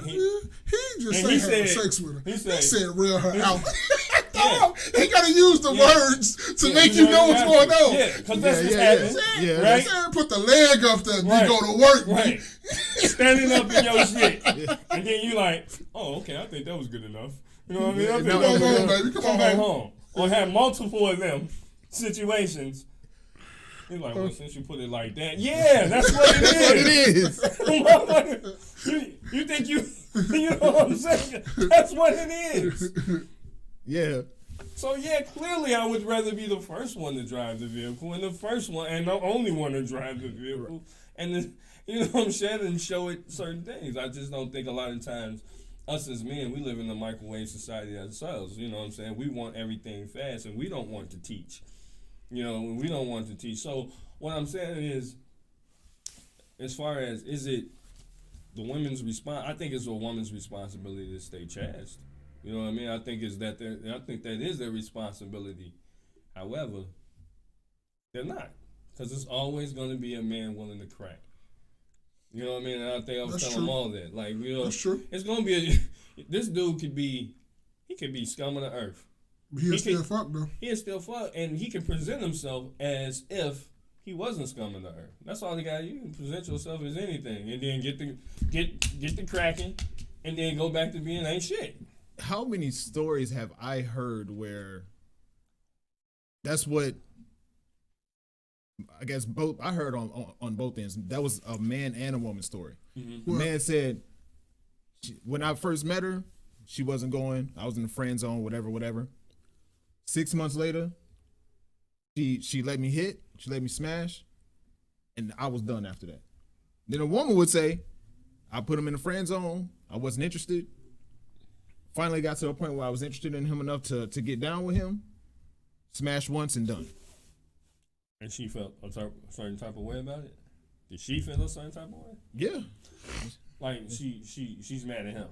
He just said have sex with her. He said rail her out. Yeah. He gotta use the words to make you know what's going on. Yeah, because that's what's happening. Yeah, right? Put the leg up there and go to work. Right. Standing up in your shit. And then you like, oh, okay, I think that was good enough. You know what I mean? I think Come on home, baby. Come back home. Or have multiple of them situations. He's like, well, since you put it like that, yeah, that's what it is. You think you know what I'm saying? That's what it is. Yeah. So yeah, clearly I would rather be the first one to drive the vehicle and the first one and the only one to drive the vehicle. And then, you know what I'm saying, and show it certain things. I just don't think a lot of times us as men, we live in a microwave society ourselves. You know what I'm saying? We want everything fast and we don't want to teach. We don't want to teach. So what I'm saying is, as far as is it the women's response, I think it's a woman's responsibility to stay chaste. You know what I mean? I think that is their responsibility. However, they're not, because it's always going to be a man willing to crack. You know what I mean? And I think I was telling them all that. Like, That's true. It's going to be this dude could be scum of the earth. He'll still fuck though. He'll still fuck, and he can present himself as if he wasn't scum of the earth. That's all the guy. You can present yourself as anything, and then get the cracking, and then go back to being ain't shit. How many stories have I heard where that's what I guess both I heard on both ends. That was a man and a woman story. Mm-hmm. The man said, when I first met her, she wasn't going. I was in the friend zone, whatever. 6 months later, she let me hit, she let me smash, and I was done after that. Then a woman would say, I put him in the friend zone, I wasn't interested. Finally got to a point where I was interested in him enough to get down with him, smash once and done. And she felt a certain type of way about it? Did she feel a certain type of way? Yeah. Like she's mad at him.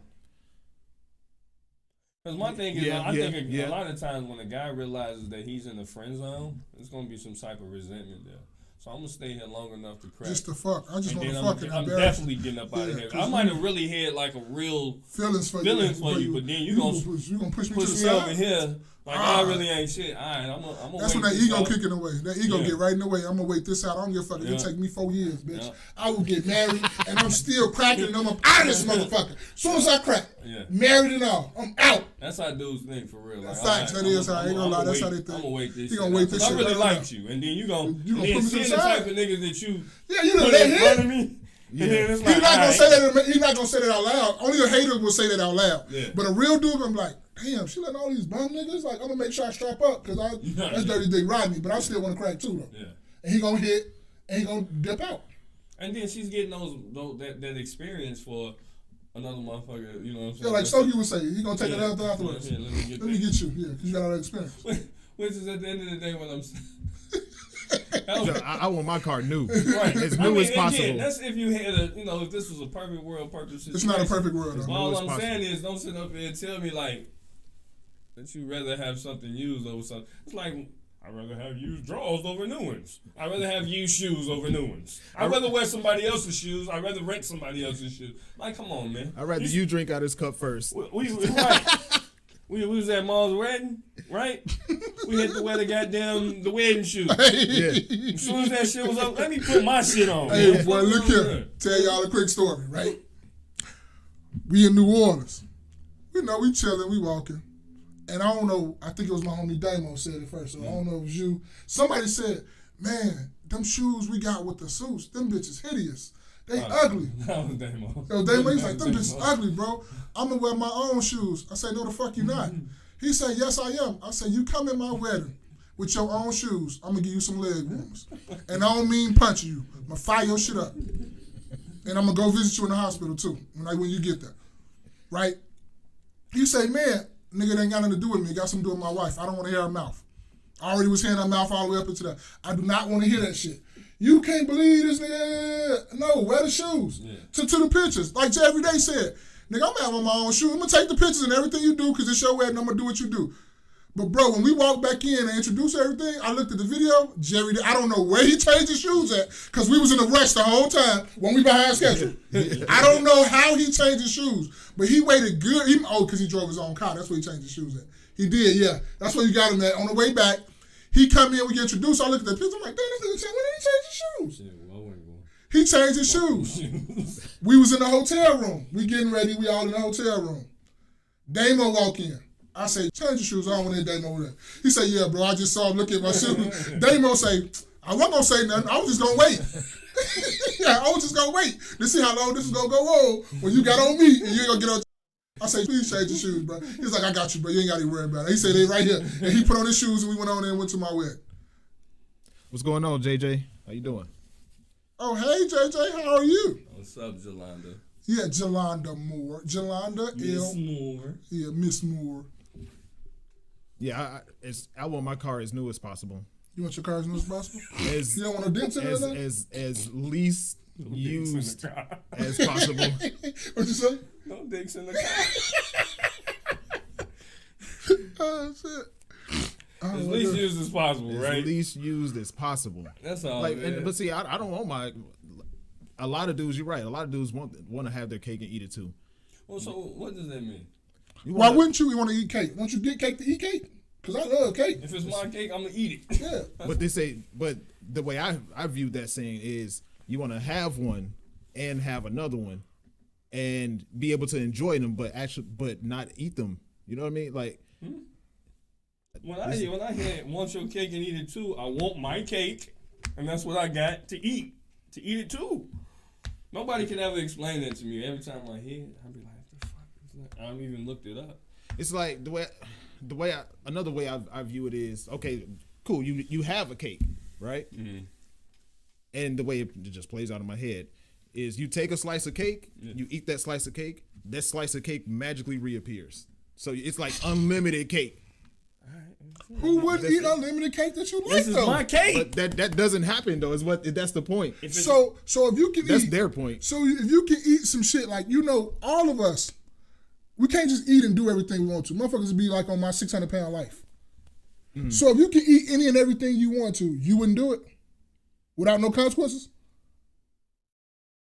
Because my thing is, I think a lot of times when a guy realizes that he's in the friend zone, there's going to be some type of resentment there. So I'm going to stay here long enough to crack. Just to fuck. I just want to fuck and I'm definitely getting up out of here. I might have really had like a real feelings for you, but then you gonna push me over here. Like, I really ain't shit. All right, I'm gonna that's when that ego kicking away. That ego get right in the way. I'm going to wait this out. I don't give a fuck. It'll take me 4 years, bitch. Yeah. I will get married, and I'm still cracking, and I'm up out of this motherfucker. As soon as I crack, married and all, I'm out. That's how dudes think, for real. Like, facts. That is how. I ain't going to lie. That's how they think. I'm going to wait this shit. You going to wait this shit. I really liked you, and then you going to see the type of niggas that you put in front of me. Yeah. He's not gonna say that. He's not gonna say that out loud. Only a hater will say that out loud. Yeah. But a real dude, I'm like, damn, she letting all these bum niggas. Like, I'm gonna make sure I strap up because that's dirty dick Rodney. But I still want to crack too though. Yeah. And he gonna hit and he gonna dip out. And then she's getting that experience for another motherfucker. You know what I'm saying? Yeah, like Stogie would say, he gonna take it out afterwards. Yeah, let me get you. Yeah, because you got all that experience. Which is at the end of the day what I'm saying. I want my car new, right? As new as possible. Again, that's if you had if this was a perfect world, perfect situation. It's not a perfect world. All I'm saying is, don't sit up here and tell me like that you rather have something used over something. It's like I'd rather have used drawers over new ones. I'd rather have used shoes over new ones. I'd rather wear somebody else's shoes. I'd rather rent somebody else's shoes. Like, come on, man. I'd rather you drink out his cup first. Right. We was at Mom's wedding, right? We had to wear the wedding shoes. Yeah. As soon as that shit was up, let me put my shit on. Hey, boy, look here. Tell y'all a quick story, right? We in New Orleans. We chilling, we walking. And I don't know, I think it was my homie Damo said it first, so I don't know if it was you. Somebody said, man, them shoes we got with the suits, them bitches hideous. They ugly. That was Damo. Damo, he's like, them bitches ugly, bro. I'm going to wear my own shoes. I say, no, the fuck you not. He said, yes, I am. I said, you come in my wedding with your own shoes, I'm going to give you some leg warmers. And I don't mean punch you. I'm going to fire your shit up. And I'm going to go visit you in the hospital, too, when you get there. Right? He say, man, nigga, that ain't got nothing to do with me. It got something to do with my wife. I don't want to hear her mouth. I already was hearing her mouth all the way up into that. I do not want to hear that shit. You can't believe this nigga. No, wear the shoes. Yeah. To the pictures. Like Jerry Day said, nigga, I'm having my own shoes. I'm going to take the pictures and everything you do because it's your wedding. I'm going to do what you do. But, bro, when we walked back in and introduced everything, I looked at the video. Jerry Day, I don't know where he changed his shoes at because we was in a rush the whole time when we behind schedule. I don't know how he changed his shoes, but he waited good. Because he drove his own car. That's where he changed his shoes at. He did, yeah. That's where you got him at. On the way back, he come in, we get introduced. I look at the picture. I'm like, damn, this nigga, when did he change his shoes? He changed his shoes. We was in the hotel room. We getting ready. We all in the hotel room. Damo walk in. I say, change your shoes. I don't want to hear Damo there. He say, yeah, bro, I just saw him look at my shoes. Damo say, I wasn't going to say nothing. I was just going to wait. Yeah, I was just going to wait to see how long this is going to go on when you got on me and you ain't going to get on. I say, please change your shoes, bro. He's like, I got you, bro. You ain't got to worry about it. He said, they right here. And he put on his shoes and we went on there and went to my wedding. What's going on, JJ? How you doing? Oh, hey, JJ, how are you? What's up, Jolanda? Yeah, Jolanda Moore. Jolanda Miss Moore. Yeah, Miss Moore. Yeah, I want my car as new as possible. You want your car as new as possible? You don't want no dents in it? As least used as possible. What'd you say? No dicks in the car. Oh, shit. As least used as possible, right? As least used as possible. That's all. But see, I don't want my. A lot of dudes, you're right. A lot of dudes want to have their cake and eat it too. Well, so what does that mean? Why wouldn't you want to eat cake? Don't you get cake to eat cake? Cause I love cake. If it's my cake, I'm gonna eat it. Yeah. But the way I view that saying is you want to have one and have another one and be able to enjoy them, but not eat them. You know what I mean? Like when I hear want your cake and eat it too, I want my cake, and that's what I got to eat it too. Nobody can ever explain that to me. Every time I hear it, I'll be like, "The fuck is that?" I haven't even looked it up. it's like another way I view it is, okay, cool. You have a cake, right? Mm-hmm. And the way it just plays out in my head is you take a slice of cake, you eat that slice of cake magically reappears. So it's like unlimited cake. Who would eat unlimited cake that you like? This is my cake. But that doesn't happen though. That's the point. So if you can that's eat, their point. So if you can eat some shit like all of us, we can't just eat and do everything we want to. Motherfuckers be like on my 600-pound life. Mm-hmm. So if you can eat any and everything you want to, you wouldn't do it without no consequences.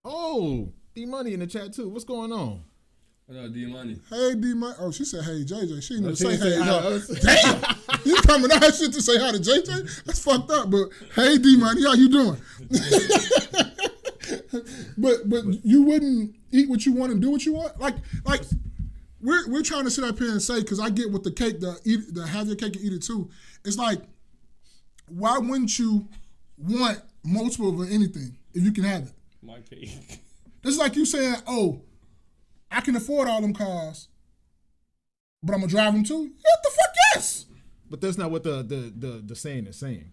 Oh, D Money in the chat too. What's going on? What up, D Money? Hey, D Money. Oh, she said, hey, JJ. She didn't say say hey. no. Damn. You coming out shit to say hi to JJ? That's fucked up. But hey, D Money, how you doing? but you wouldn't eat what you want and do what you want? Like we're trying to sit up here and say, because I get with the cake, the have your cake and eat it too. It's like, why wouldn't you want multiple of anything if you can have it? My cake. It's like you saying, oh, I can afford all them cars, but I'm gonna drive them too. What the fuck? Yes. But that's not what the saying is saying.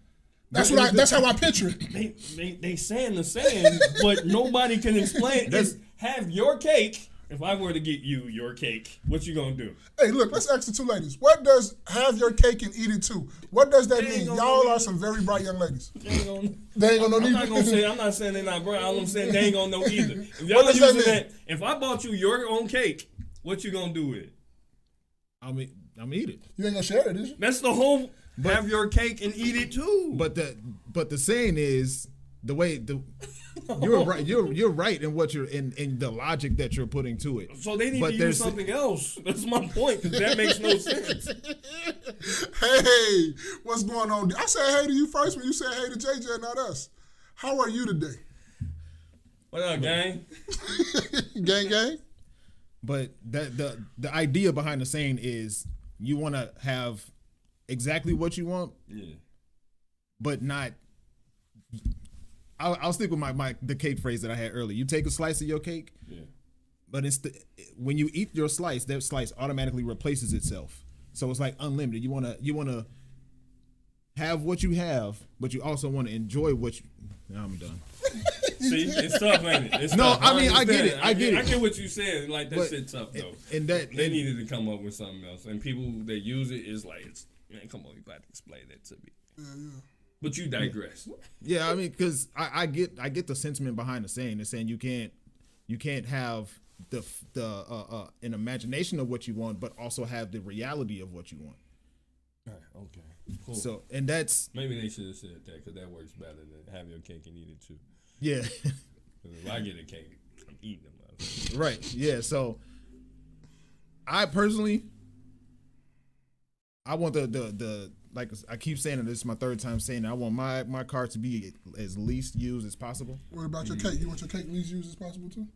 That's how I picture it. They saying the saying, but nobody can explain. Have your cake. If I were to get you your cake, what you gonna do? Hey, look, let's ask the two ladies. What does have your cake and eat it too? What does that mean? Y'all are some very bright young ladies. They ain't gonna know neither. I'm not saying they're not bright. I'm saying they ain't gonna know either. If y'all using that, if I bought you your own cake, what you gonna do with it? I'm eat it. You ain't gonna share it, is you? That's the whole. Have your cake and eat it too. But the saying is the way you're right. You're right in what you're in the logic that you're putting to it. So they need to use something else. That's my point, because that makes no sense. Hey, what's going on? I said hey to you first when you said hey to JJ, not us. How are you today? What up, gang? gang. But the idea behind the saying is you want to have exactly what you want, but not. I'll stick with the cake phrase that I had earlier. You take a slice of your cake, but when you eat your slice, that slice automatically replaces itself. So it's like unlimited. You wanna have what you have, but you also want to enjoy what you. Now I'm done. See, it's tough, ain't it? It's no, tough. I mean I get it. I get what you said. Like that shit tough though. And they needed to come up with something else. And people that use it is like, man, come on, you got to explain that to me. Yeah. But you digress. Yeah, I mean, because I get the sentiment behind the saying. It's saying you can't have an imagination of what you want, but also have the reality of what you want. All right, okay, cool. So, and that's maybe they should have said that, because that works better than have your cake and eat it too. Yeah. If I get a cake, I'm eating them. Right. Yeah. So, I personally, I want the like I keep saying it. This is my third time saying it. I want my car to be as least used as possible. What about your cake? You want your cake least used as possible too?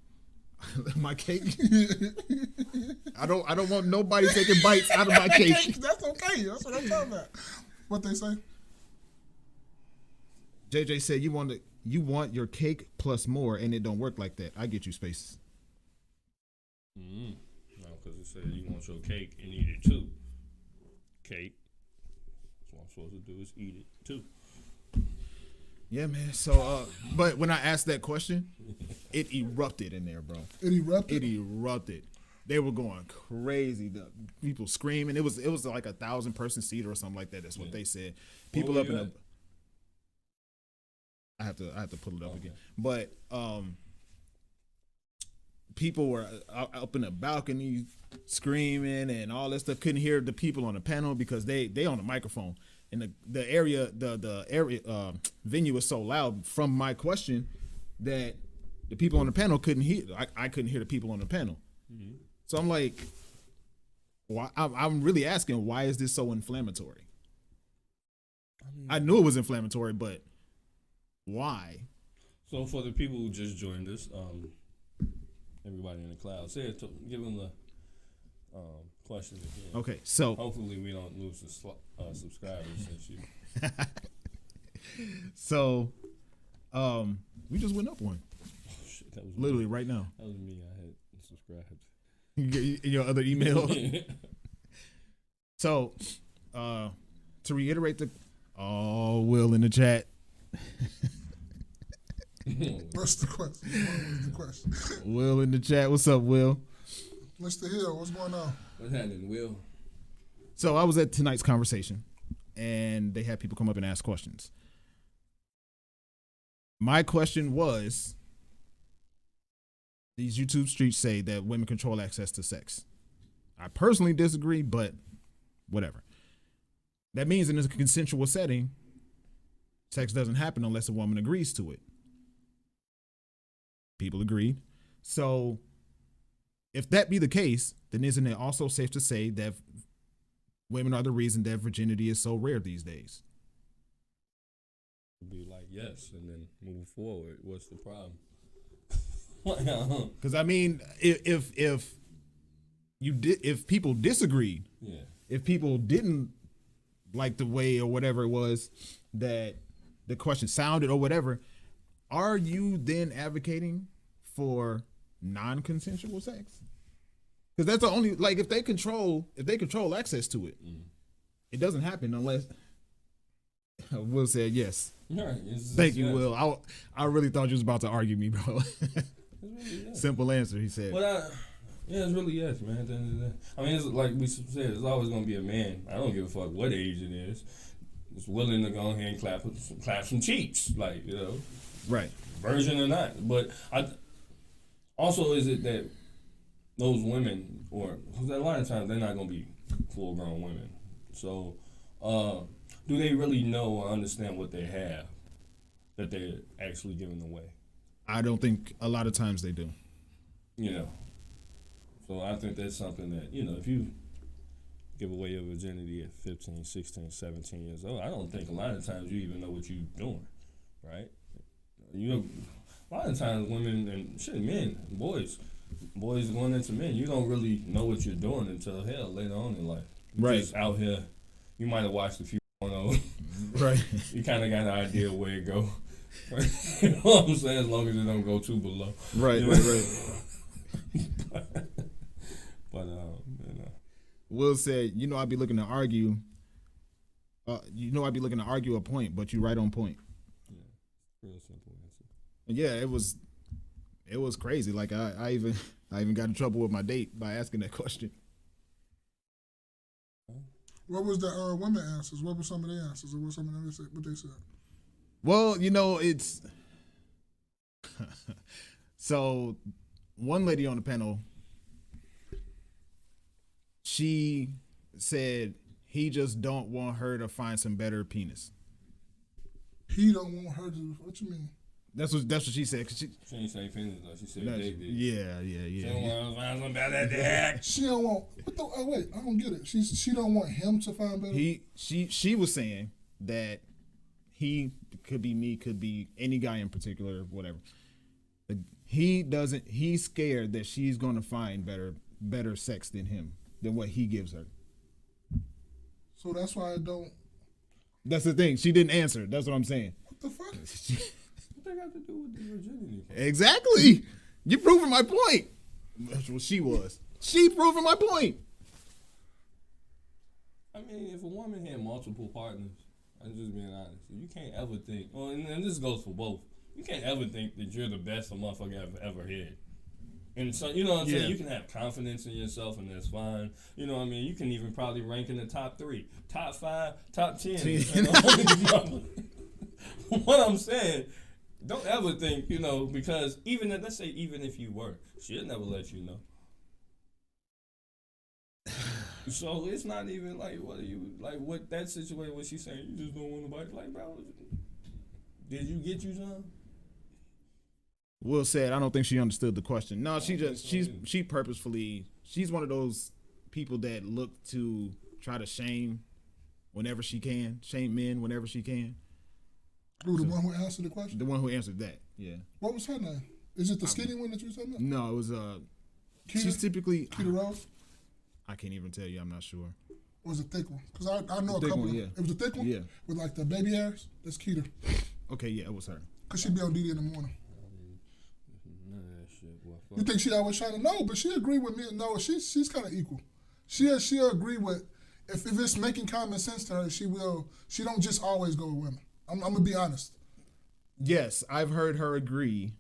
My cake? I don't want nobody taking bites out of my cake. That's okay. That's what I'm talking about. What they say? JJ said you want your cake plus more, and it don't work like that. I get you, Spaces. No, because it said you want your cake and eat it too. Cake. What I'm supposed to do is eat it too. Yeah, man. So, but when I asked that question, it erupted in there, bro. It erupted. It erupted. They were going crazy. The people screaming. It was like 1,000-person seat or something like that. That's what they said. People up in the. I have to pull it up again. But people were up in the balcony screaming and all that stuff. Couldn't hear the people on the panel because they on the microphone. And the area venue was so loud from my question that the people on the panel couldn't hear. I couldn't hear the people on the panel. Mm-hmm. So I'm like, Why? I'm really asking, why is this so inflammatory? I knew it was inflammatory, but why? So for the people who just joined us, everybody in the cloud, give them the question again. Okay, so hopefully we don't lose the subscribers since you. So, we just went up one. Oh, shit, that was literally right now. That was me. I had subscribed. In your other email. So, to reiterate Will in the chat. What's the question? Will in the chat. What's up, Will? Mr. Hill, what's going on? What's happening, Will? So I was at tonight's conversation, and they had people come up and ask questions. My question was, these YouTube streets say that women control access to sex. I personally disagree, but whatever. That means in a consensual setting, sex doesn't happen unless a woman agrees to it. People agreed. So if that be the case, then isn't it also safe to say that women are the reason that virginity is so rare these days? Be like, yes, and then move forward. What's the problem? Because I mean, if people disagreed, yeah, if people didn't like the way or whatever it was that the question sounded or whatever, are you then advocating for non-consensual sex? Because that's the only, like, if they control access to it, it doesn't happen unless. Will said yes. Right, Thank you, Will. I really thought you was about to argue me, bro. Really yes. Simple answer, he said. But it's really yes, man. At the end of the day. I mean, it's like we said, it's always gonna be a man. I don't give a fuck what age it is. It's willing to go ahead and clap some cheeks, like, you know, right, virgin or not. But also is it that those women, or because a lot of times they're not gonna be full-grown women, so do they really know or understand what they have that they're actually giving away? I don't think a lot of times they do. You know, so I think that's something that, you know, if you give away your virginity at 15, 16, 17 years old, I don't think a lot of times you even know what you're doing, right? You know, a lot of times women and shit, men, boys going into men, you don't really know what you're doing until hell later on in life. You're right. Just out here, you might have watched a few right. You kind of got an idea where it go. You know what I'm saying? As long as it don't go too below. Right, you know? right. But you know. Will said, I'd be looking to argue. I'd be looking to argue a point, but you right on point. Yeah, real simple answer. Yeah, it was crazy. Like I even got in trouble with my date by asking that question. What was the women answers? What were some of their answers? Or what some of them said? What they said? Well, it's so one lady on the panel, she said he just don't want her to find some better penis. He don't want her to. What you mean? That's what she said. She ain't say penis though. She said dick. Yeah. She don't want to find some better dick. She don't want. Wait, I don't get it. She don't want him to find better. She was saying that he could be me, could be any guy in particular, whatever. He's scared that she's going to find better sex than what he gives her. So that's why I don't. That's the thing. She didn't answer. That's what I'm saying. What the fuck? What they got to do with the virginity? Exactly. You're proving my point. That's what she was. She proving my point. I mean, if a woman had multiple partners, I'm just being honest, you can't ever think, well, and this goes for both, you can't ever think that you're the best a motherfucker ever had. And so, you know what I'm saying? You can have confidence in yourself, and that's fine. You know what I mean? You can even probably rank in the top 3, top 5, top 10. What I'm saying, don't ever think, because let's say even if you were, she'll never let you know. So it's not even like, what that situation, what she's saying, you just don't want to bite. Like, bro, did you get you some? Will said, I don't think she understood the question. No, she purposefully, she's one of those people that look to try to shame men whenever she can. Who, the one who answered the question? The one who answered that, yeah. What was her name? Is it the skinny one that you were talking about? No, it was Keita? she's typically Keita Rose? I can't even tell you. I'm not sure. Or was it thick one? Because I know a thick couple one, of yeah. them. It was a thick one? Yeah. With like the baby hairs? That's Keita. Okay, yeah, it was her. Because she be on DD in the morning. None of that shit. Well, fuck. You think she always trying to know, but she agree with me. No, she's kind of equal. She'll agree with, if it's making common sense to her, she don't just always go with women. I'm going to be honest. Yes, I've heard her agree.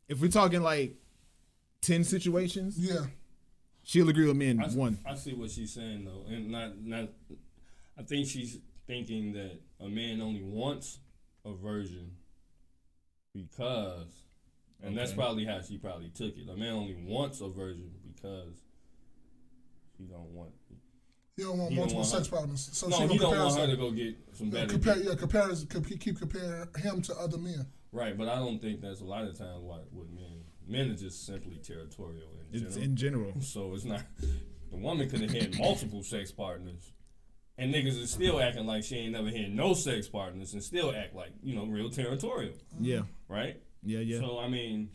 If we're talking like 10 situations, Yeah. she'll agree with me in one. I see what she's saying though, and not. I think she's thinking that a man only wants a virgin because, and that's probably how she probably took it. A man only wants a virgin because he don't want. He don't want multiple sex partners. So No, he don't want her to go get some better. Keep comparing him to other men. Right, but I don't think that's a lot of times with men. Men are just simply territorial In general. So it's not. The woman could have had multiple sex partners, and niggas is still acting like she ain't never had no sex partners, and still act like real territorial. Yeah. Right. Yeah. So I mean,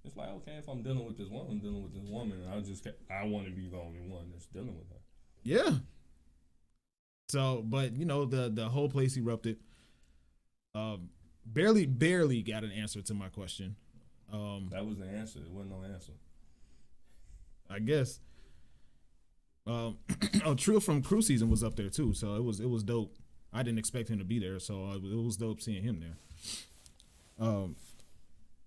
it's like, okay, if I'm dealing with this woman, I'm dealing with this woman, and I want to be the only one that's dealing with her. Yeah. So, but the whole place erupted. Barely got an answer to my question. That was the answer. It wasn't no answer. I guess. Trill from Crew Season was up there too, so it was dope. I didn't expect him to be there, so it was dope seeing him there.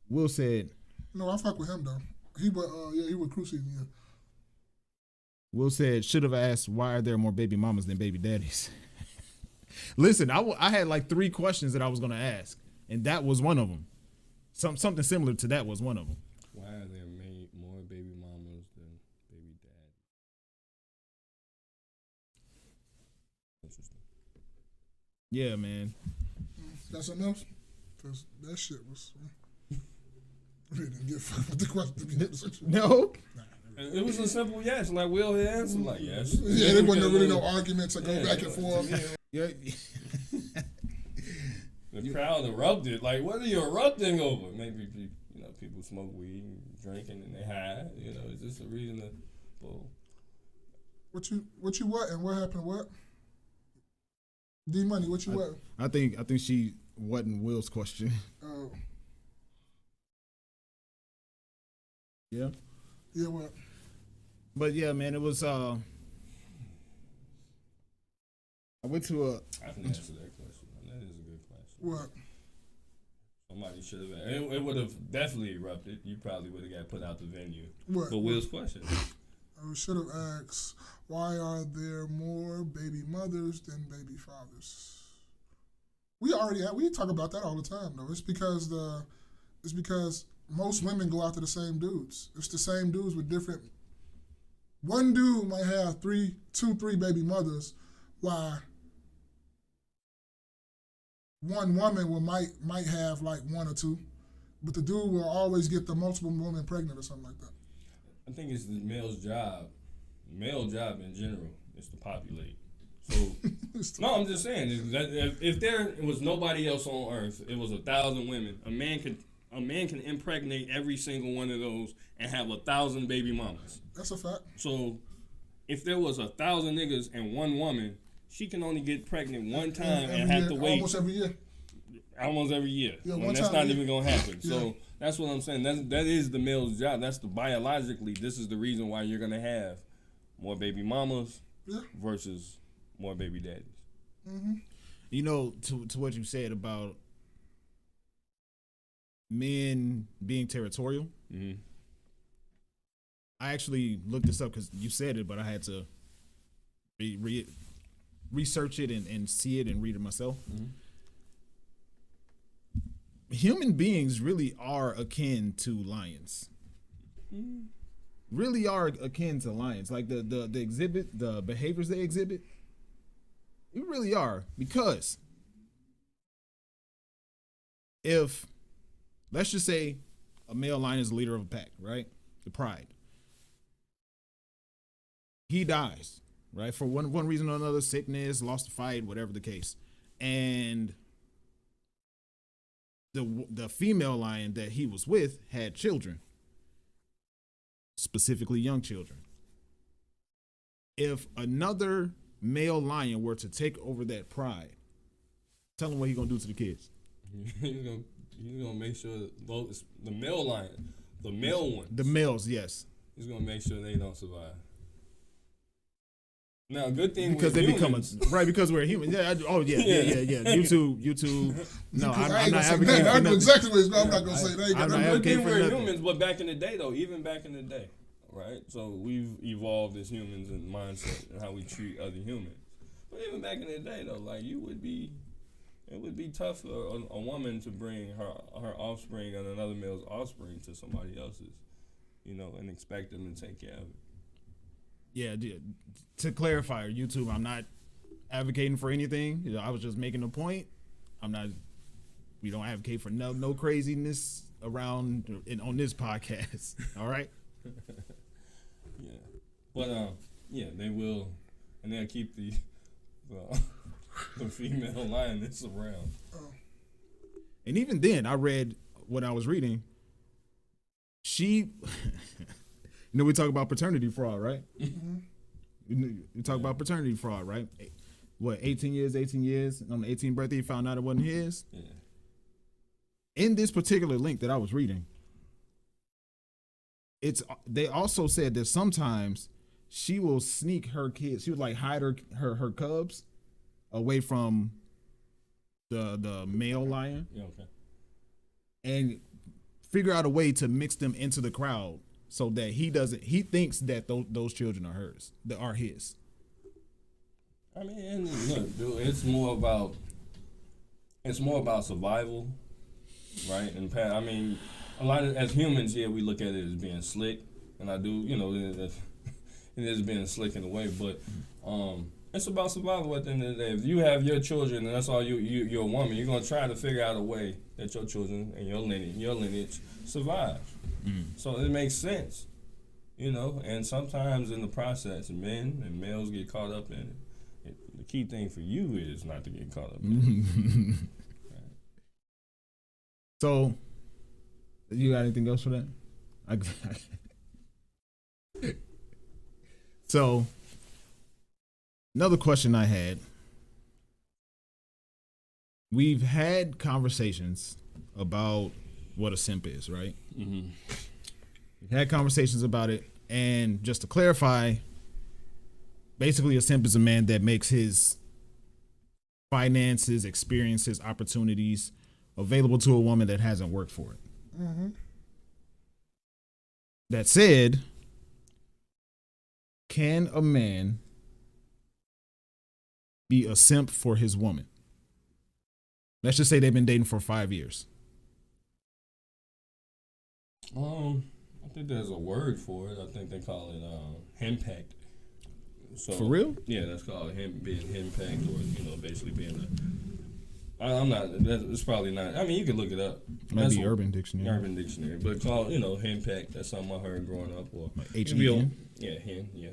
Will said. No, I fuck with him though. He with Crew Season. Yeah. Will said, should have asked why are there more baby mamas than baby daddies. Listen, I had like 3 questions that I was gonna ask, and that was one of them. Something similar to that was one of them. Why are there more baby mamas than baby daddies? Interesting. Yeah, man. Got something else? Because that shit was. We didn't get fucked with the question. No. It was a simple yes, like Will had answered, like yes. Yeah, there wasn't really no arguments to go back and forth. Yeah. The crowd erupted. Like, what are you erupting over? Maybe people smoke weed, and drinking, and they high. Is this a reason to? Well, What you what and what happened? What? D Money, what you what? I think she wasn't Will's question. Oh. Yeah. Yeah, what? But yeah, man, it was. I went to a. I can answer that question. That is a good question. What? Somebody should have. It would have definitely erupted. You probably would have got put out the venue. What? But Will's question. I should have asked, why are there more baby mothers than baby fathers? We talk about that all the time though. It's because most women go after the same dudes. It's the same dudes with different. One dude might have 3 baby mothers, while one woman might have like 1 or 2, but the dude will always get the multiple women pregnant or something like that. I think it's the male's job. Male job in general is to populate. So no, I'm just saying if there was nobody else on earth, it was 1,000 women. A man can impregnate every single one of those and have 1,000 baby mamas. That's a fact. So if there was 1,000 niggas and one woman, she can only get pregnant one time and have to wait. Almost every year. Almost every year. Yeah, when that's not even gonna happen. Yeah. So that's what I'm saying. That is the male's job. That's the biologically. This is the reason why you're gonna have more baby mamas versus more baby daddies. Mm-hmm. To what you said about men being territorial. Mm-hmm. I actually looked this up because you said it, but I had to research it and see it and read it myself. Mm-hmm. Human beings really are akin to lions. Mm-hmm. Really are akin to lions. Like the behaviors they exhibit. You really are, because if, let's just say, a male lion is the leader of a pack, right? The pride. he dies, right? For one reason or another, sickness, lost a fight, whatever the case. And the female lion that he was with had children, specifically young children. If another male lion were to take over that pride, tell him what he's gonna do to the kids. He's gonna make sure it's the male lion, the male ones. The males, yes. He's gonna make sure they don't survive. Now, good thing because they humans. become right because we're human. Yeah. Yeah. You two. No, I'm not advocating. I know exactly what it's going. I'm not gonna say that. I'm not Good thing advocating we're for humans, but back in the day, though, even back in the day, right? So we've evolved as humans and mindset and how we treat other humans. But even back in the day, though, like it would be tough for a woman to bring her offspring and another male's offspring to somebody else's, and expect them to take care of it. Yeah, to clarify, YouTube, I'm not advocating for anything. I was just making a point. We don't advocate for no craziness around on this podcast. All right. Yeah, but they will, and they'll keep the female lioness around. And even then, I read what I was reading. She. We talk about paternity fraud, right? Mm-hmm. We talk about paternity fraud, right? What, 18 years, on the 18th birthday, he found out it wasn't his? Yeah. In this particular link that I was reading, they also said that sometimes she will sneak her kids, she would like hide her cubs away from the male lion. Yeah, okay. And figure out a way to mix them into the crowd. So that he thinks that those children are his. I mean, and look, dude, it's more about survival, right? And I mean, a lot of as humans, we look at it as being slick, and I do, it is being slick in a way, but it's about survival at the end of the day. If you have your children and that's all you're a woman, you're gonna try to figure out a way that your children and your lineage survive. So it makes sense, and sometimes in the process, men and males get caught up in it. The key thing for you is not to get caught up in it. Right. So, you got anything else for that? So, another question I had. We've had conversations about what a simp is, right? Mm-hmm. We've had conversations about it, and just to clarify, basically a simp is a man that makes his finances, experiences, opportunities available to a woman that hasn't worked for it. Mm-hmm. That said, can a man be a simp for his woman? Let's just say they've been dating for 5 years. I think there's a word for it. I think they call it henpecked. So, for real? Yeah, that's called being henpecked, or basically being I'm not. It's probably not. I mean, you can look it up. Might be Urban Dictionary. Urban Dictionary, but called henpecked. That's something I heard growing up. Or like H-E-N? Yeah, hen. Yeah.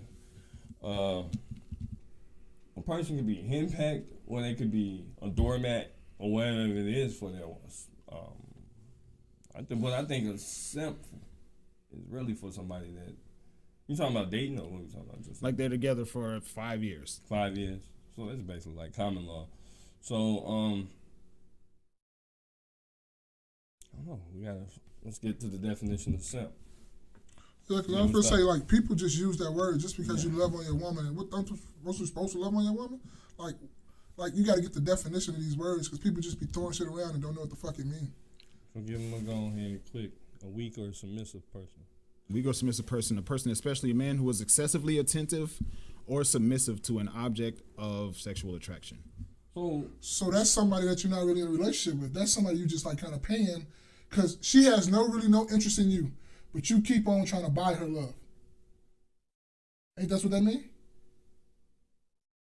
A person could be henpecked, or they could be a doormat, or whatever it is for their. I think a simp is really for somebody that you talking about dating, or what you talking about? Just like they're together for 5 years. 5 years. So it's basically like common law. So I don't know. Let's get to the definition of simp. Yeah, because I was gonna say, like, people just use that word just because you love on your woman. And wasn't you supposed to love on your woman? Like you got to get the definition of these words because people just be throwing shit around and don't know what the fuck it means. So give them a go ahead and click a weak or submissive person. Weak or submissive person, a person, especially a man who is excessively attentive or submissive to an object of sexual attraction. So that's somebody that you're not really in a relationship with. That's somebody you just like kind of paying because she has no interest in you, but you keep on trying to buy her love. Ain't that what that mean?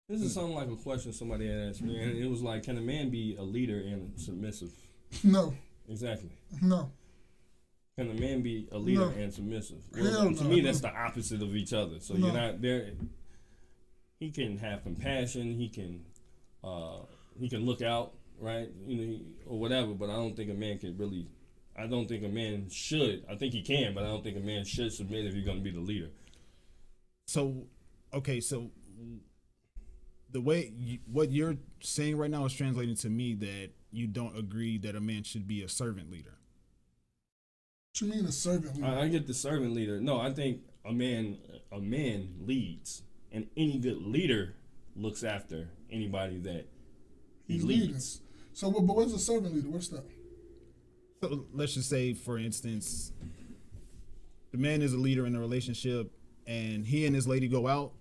This is something like a question somebody had asked me, and it was like, can a man be a leader and submissive? No. Exactly. No. Can a man be a leader No. and submissive? Hell To no, me, no. that's the opposite of each other. So No. you're not there. He can have compassion. He can look out, right? Or whatever. But I don't think a man can really. I don't think a man should. I think he can, but I don't think a man should submit if you're going to be the leader. So, okay, so the way what you're saying right now is translating to me that you don't agree that a man should be a servant leader. What you mean a servant leader? I get the servant leader. No, I think a man leads, and any good leader looks after anybody that he He's leads. So, but what's a servant leader? What's that? So let's just say, for instance, the man is a leader in a relationship, and he and his lady go out,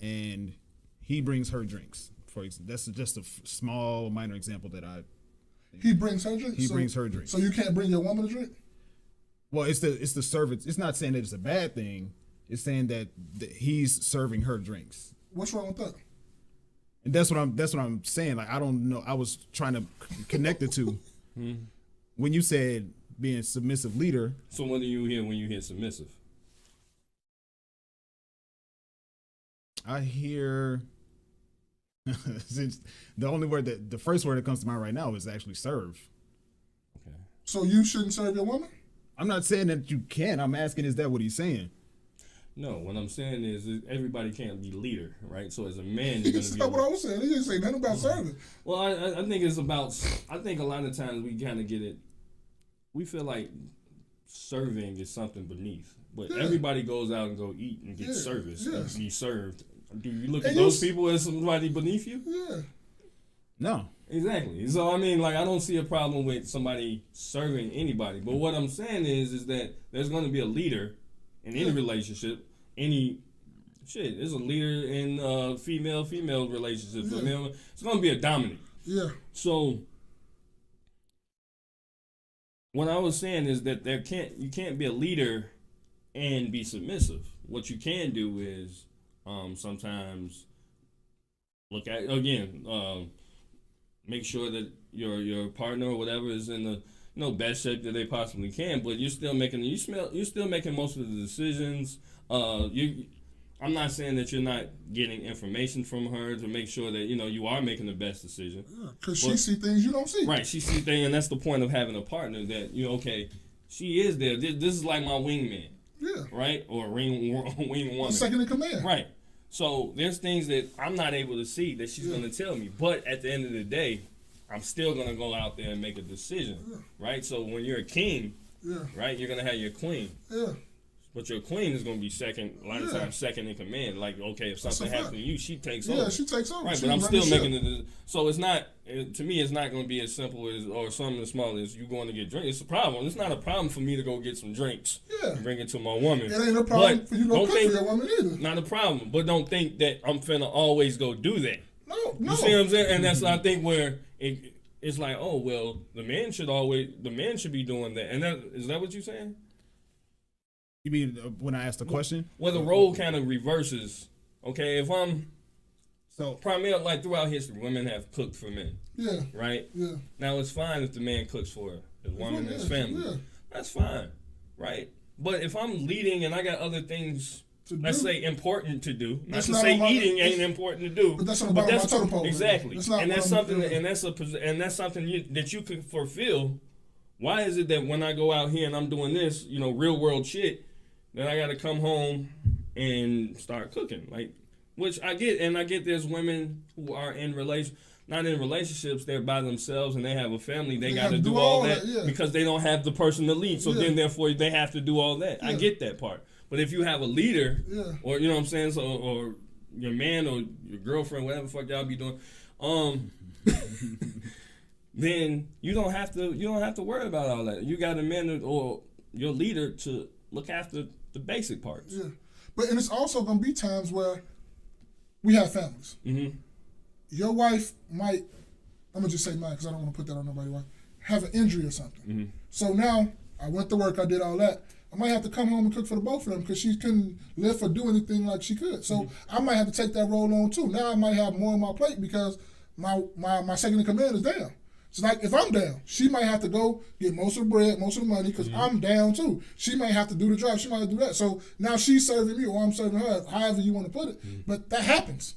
and he brings her drinks. For example, that's just a small, minor example that He brings her drink. he brings her drinks. So you can't bring your woman a drink? Well, it's the servants. It's not saying that it's a bad thing. It's saying that he's serving her drinks, What's wrong with that? and that's what I'm saying. Like, I don't know. I was trying to connect the two. When you said being submissive leader, So what do you hear when you hear submissive? I hear since the first word that comes to mind right now is actually serve. Okay. So you shouldn't serve your woman? I'm not saying that you can. I'm asking, is that what he's saying? No, what I'm saying is that everybody can't be leader, right? So as a man, you're going That's to be. not what I was saying. He didn't say nothing about serving. Well, I think it's about. I think a lot of times we kind of get it. We feel like serving is something beneath, but Yeah. everybody goes out and go eat and get Yeah, service yes. and be served. Do you look And at you those s- people as somebody beneath you? Yeah. No. Exactly. So I mean, like, I don't see a problem with somebody serving anybody. But what I'm saying is that there's going to be a leader in any relationship. There's a leader in female relationships. Yeah. I mean, it's going to be a dominant. Yeah. So what I was saying is that you can't be a leader and be submissive. What you can do is sometimes look at make sure that your partner or whatever is in the best shape that they possibly can, but you're still making most of the decisions. I'm not saying that you're not getting information from her to make sure that you are making the best decision. Because she see things you don't see. Right, she sees things, and that's the point of having a partner that she is there. This is like my wingman, Yeah. right, or wing woman. Second in command. Right. So there's things that I'm not able to see that she's going to tell me. But at the end of the day, I'm still going to go out there and make a decision. Yeah. Right? So when you're a king, Yeah. right, you're going to have your queen. Yeah. But your queen is going to be a lot of times second in command. Like, okay, if something happens to you, she takes over. Yeah, she takes over. Right, She but I'm run still the ship. making it. So it's not, to me, it's not going to be as simple as, or something as small as you going to get drinks. It's a problem. It's not a problem for me to go get some drinks Yeah. and bring it to my woman. It ain't a problem But for you to don't cook think- for your woman either. Not a problem, but don't think that I'm finna always go do that. No. You see what I'm saying? And that's I think where it's like, oh well, the man should be doing that. And is that what you're saying? You mean when I asked the question? Well, the role kind of reverses. Okay, if I'm So primarily like throughout history, women have cooked for men, Yeah. right? Yeah. Now it's fine if the man cooks for his woman and his family. Yeah. That's fine, right? But if I'm leading and I got other things, To let's do. say important to do, not That's to not say on my- eating ain't that's- important to do, but that's on the bottom of my totem pole, man. exactly, That's not and what that's I'm something, doing. and that's something that you could fulfill. Why is it that when I go out here and I'm doing this, real world shit, then I got to come home and start cooking, like, which I get, and I get there's women who are not in relationships, they're by themselves and they have a family, they got to do all that yeah. because they don't have the person to lead, so Yeah. then therefore they have to do all that. I Yeah. get that part, but if you have a leader, Yeah. or you know what I'm saying, so or your man or your girlfriend, whatever the fuck y'all be doing, then you don't have to worry about all that. You got a man or your leader to look after the basic parts. Yeah. And it's also going to be times where we have families. Mm-hmm. Your wife might, I'm going to just say mine because I don't want to put that on nobody's wife, have an injury or something. Mm-hmm. So now I went to work, I did all that. I might have to come home and cook for the both of them because she couldn't lift or do anything like she could. So I might have to take that role on too. Now I might have more on my plate because my second in command is down. It's like if I'm down, she might have to go get most of the bread, most of the money, because I'm down too. She might have to do the drive. She might have to do that. So now she's serving me, or I'm serving her, however you want to put it. But that happens.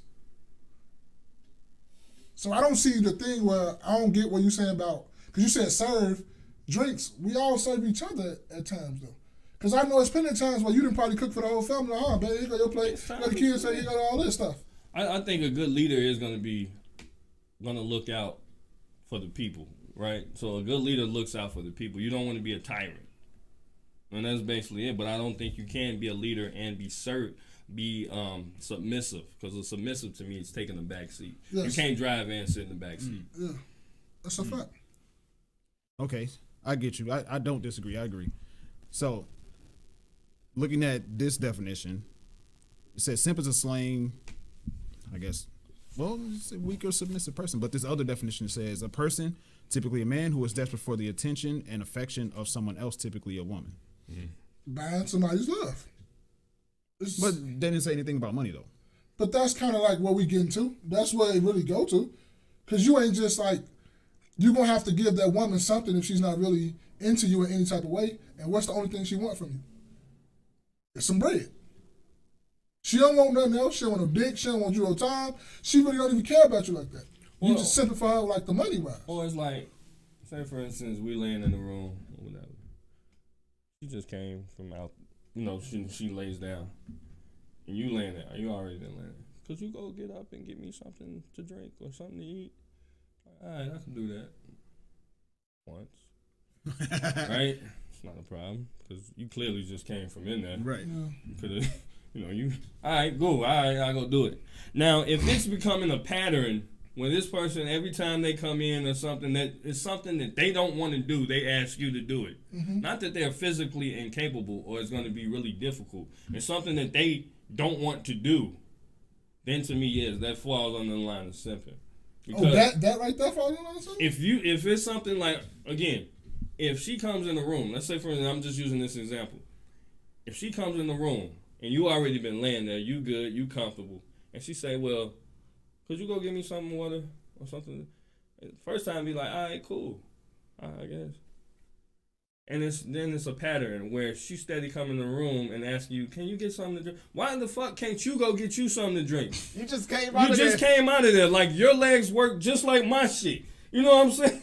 So I don't see the thing where I don't get what you're saying about, because you said serve drinks. We all serve each other at times though. Because I know it's plenty of times where you didn't probably cook for the whole family. Like, baby, here go your plate. Let the kids say you got all this stuff. I think a good leader is going to look out for the people, right? So a good leader looks out for the people. You don't want to be a tyrant. And that's basically it. But I don't think you can be a leader and be submissive, because a submissive to me is taking the back seat. Yes. You can't drive and sit in the back seat. Yeah, that's a fact. Okay, I get you. I don't disagree. I agree. So, looking at this definition, it says simp is a slang, I guess, well, it's a weak or submissive person. But this other definition says a person, typically a man, who is desperate for the attention and affection of someone else, typically a woman. Buying somebody's love. But they didn't say anything about money, though. But that's kind of like what we get into. That's where it really go to. Because you ain't just like, you're going to have to give that woman something if she's not really into you in any type of way. And what's the only thing she want from you? It's some bread. She don't want nothing else. She don't want no dick. She don't want you no time. She really don't even care about you like that. You just simplify her like the money wise. Or it's like, say for instance, we laying in the room or whatever. She just came from out, she lays down. And you laying there. You already been laying there. Could you go get up and get me something to drink or something to eat? All right, I can do that. Once. Right? It's not a problem, because you clearly just came from in there. Right. Yeah. You could have, all right, go. All right, I'll go do it. Now, if it's becoming a pattern when this person, every time they come in or something, that is something that they don't want to do, they ask you to do it. Not that they're physically incapable or it's going to be really difficult. It's something that they don't want to do. Then to me, yes, that falls under the line of simping. Because that right there falls under the line of simping? If it's something like, again, if she comes in the room, let's say for instance, I'm just using this example. If she comes in the room and you already been laying there, you good, you comfortable, and she say, well, could you go get me some water or something? First time be like, all right, cool, I guess. And it's a pattern where she steady come in the room and ask you, can you get something to drink? Why the fuck can't you go get you something to drink? You just came out of there. Came out of there. Like, your legs work just like my shit. You know what I'm saying?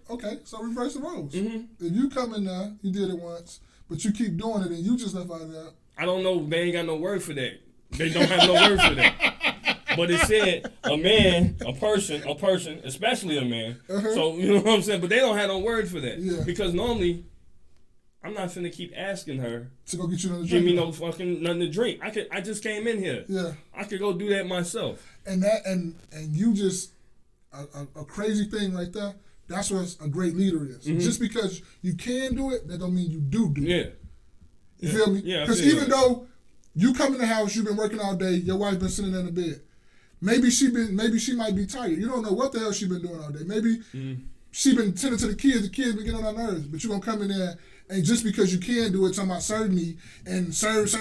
Okay, so reverse the roles. If you come in there, you did it once, but you keep doing it and you just left out of there. I don't know. They ain't got no word for that. They don't have no word for that. But it said a man, a person, especially a man. So, you know what I'm saying? But they don't have no word for that. Yeah. Because normally, I'm not finna keep asking her to go get you another drink. Give me no fucking nothing to drink. I just came in here. Yeah. I could go do that myself. And you just a crazy thing right there. That's what a great leader is. Just because you can do it, that don't mean you do it. Yeah. You feel me? Yeah. Because even though you come in the house, you've been working all day, your wife been sitting in the bed. Maybe she might be tired. You don't know what the hell she been doing all day. Maybe she been tending to the kids been getting on her nerves. But you gonna come in there and just because you can do it, talking about serve me and serve,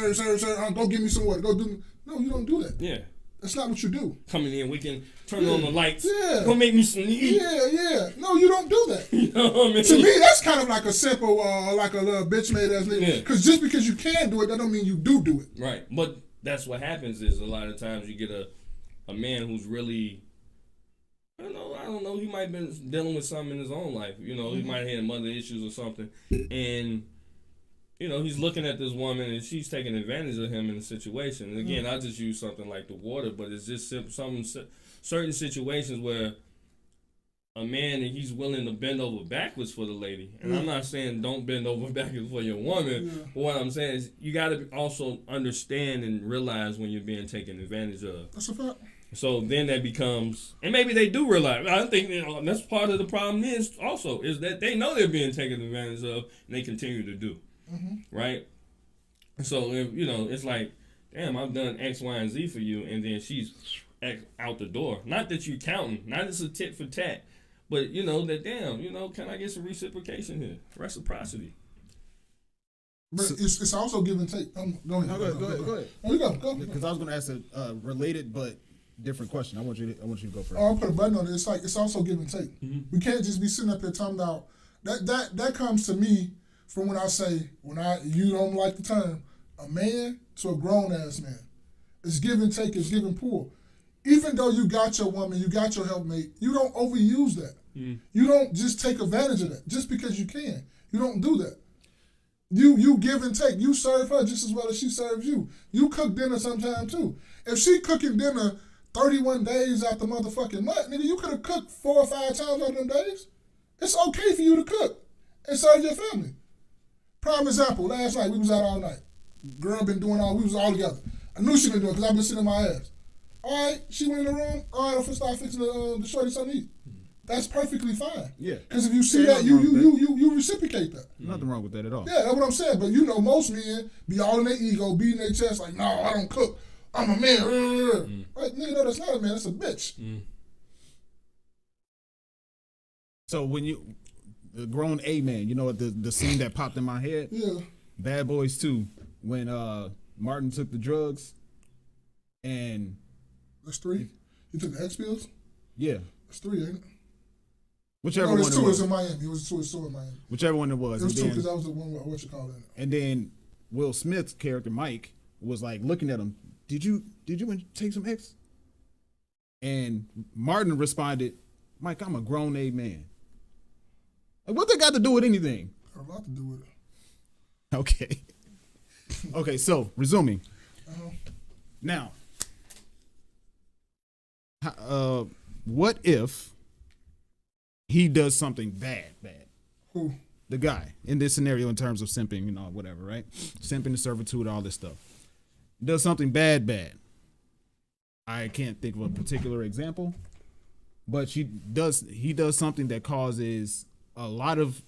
go give me some water, go do. No, you don't do that. Yeah. That's not what you do. Coming in, we can turn on the lights. Yeah. Go make me some to eat. Yeah. No, you don't do that. You know what I mean? To me, that's kind of like a simple, like a little bitch made ass nigga. Because just because you can do it, that don't mean you do it. Right. But that's what happens is a lot of times you get a man who's really, I don't know, he might have been dealing with something in his own life. He might have had mother issues or something. And, he's looking at this woman and she's taking advantage of him in the situation. And again, I just use something like the water, but it's just some certain situations where a man and he's willing to bend over backwards for the lady. And I'm not saying don't bend over backwards for your woman. But what I'm saying is you got to also understand and realize when you're being taken advantage of. That's a fact. So then that becomes, and maybe they do realize. I think that's part of the problem is that they know they're being taken advantage of and they continue to do. Right? So, it's like, damn, I've done X, Y, and Z for you, and then she's out the door. Not that you're counting, not as a tit for tat, but, that damn, can I get some reciprocation here? Reciprocity. But it's also give and take. Go ahead. Go ahead. Oh, you go. Because I was going to ask a related but different question. I want you to go first. I'll put a button on it. It's like it's also give and take. Mm-hmm. We can't just be sitting up here talking about that comes to me from when I say you don't like the term a man to a grown ass man. It's give and take. It's give and pull. Even though you got your woman, you got your helpmate, you don't overuse that. Mm. You don't just take advantage of that just because you can. You don't do that. You give and take. You serve her just as well as she serves you. You cook dinner sometime too. If she cooking dinner 31 days out the motherfucking month, nigga, you could have cooked 4 or 5 times out of them days. It's okay for you to cook and serve your family. Prime example, last night we was out all night. Girl been doing we was all together. I knew she been doing it because I've been sitting in my ass. All right, she went in the room. All right, I'm finna start fixing the shorty something to eat. That's perfectly fine. Yeah. Because if you see that, you reciprocate that. Nothing wrong with that at all. Yeah, that's what I'm saying. But most men be all in their ego, beating their chest like, no, I don't cook. I'm a man. Like, nigga, no, that's not a man. That's a bitch. So when the grown A man, you know the scene that popped in my head? Yeah. Bad Boys 2, when Martin took the drugs and... That's 3? You took the X pills? Yeah. That's 3, ain't it? Whichever one it was. 2 was in Miami. It was 2 in Miami. Whichever one it was. It was 2 because that was the one, what you call it. And then Will Smith's character, Mike, was like looking at him, did you take some X? And Martin responded, Mike, I'm a grown A man. Like, what they got to do with anything? Got a lot to do with it. Okay. Okay, so resuming. Now, what if he does something bad? Who? The guy in this scenario in terms of simping, whatever, right? Simping, the servitude, all this stuff. Does something bad. I can't think of a particular example, but he does something that causes a lot of